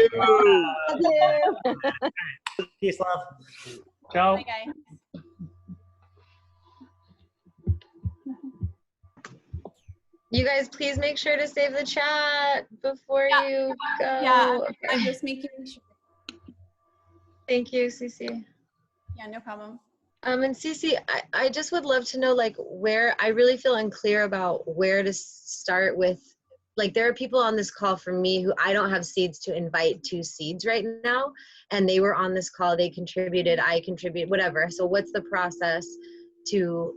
you. Peace, love. Ciao. Bye, guys. You guys, please make sure to save the chat before you go. Yeah, I'm just making sure. Thank you, Cece. Yeah, no problem. And Cece, I just would love to know, like, where, I really feel unclear about where to start with. Like, there are people on this call from me who I don't have seeds to invite to seeds right now, and they were on this call, they contributed, I contributed, whatever. So what's the process to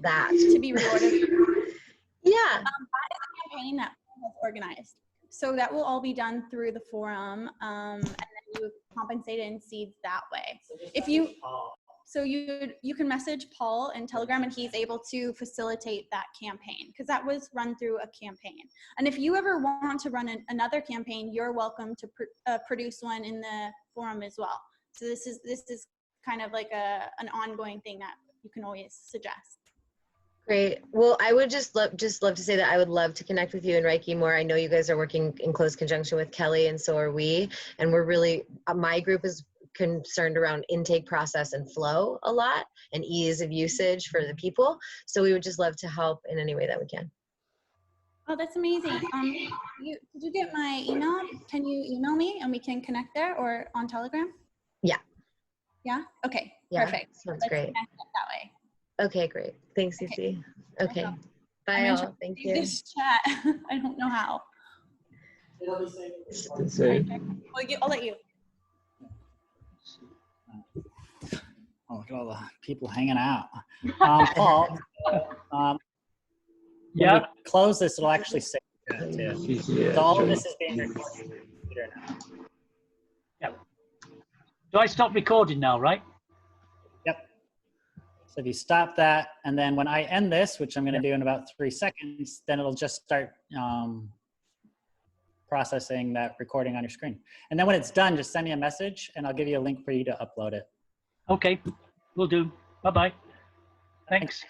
that? To be rewarded. Yeah. That is a campaign that was organized. So that will all be done through the forum, and then you compensate in seeds that way. If you, so you can message Paul in Telegram, and he's able to facilitate that campaign because that was run through a campaign. And if you ever want to run another campaign, you're welcome to produce one in the forum as well. So this is kind of like an ongoing thing that you can always suggest. Great. Well, I would just love to say that I would love to connect with you and Reiki more. I know you guys are working in close conjunction with Kelly, and so are we. And we're really, my group is concerned around intake process and flow a lot, and ease of usage for the people. So we would just love to help in any way that we can. Oh, that's amazing. Did you get my email? Can you email me and we can connect there, or on Telegram? Yeah. Yeah? Okay, Yeah, perfect. sounds Let's great. connect that way. Okay, great. Thanks, Cece. Okay. Bye, I'm all. Thank you. This chat. I don't know how. I'll let you. Oh, look at all the people hanging out. Paul, when we close this, it'll actually say that too. So all of this is being recorded on the computer now. Yep. Do I stop recording now, right? Yep. So if you stop that, and then when I end this, which I'm going to do in about 3 seconds, then it'll just start processing that recording on your screen. And then when it's done, just send me a message and I'll give you a link for you to upload it. Okay, will do. Bye-bye. Thanks.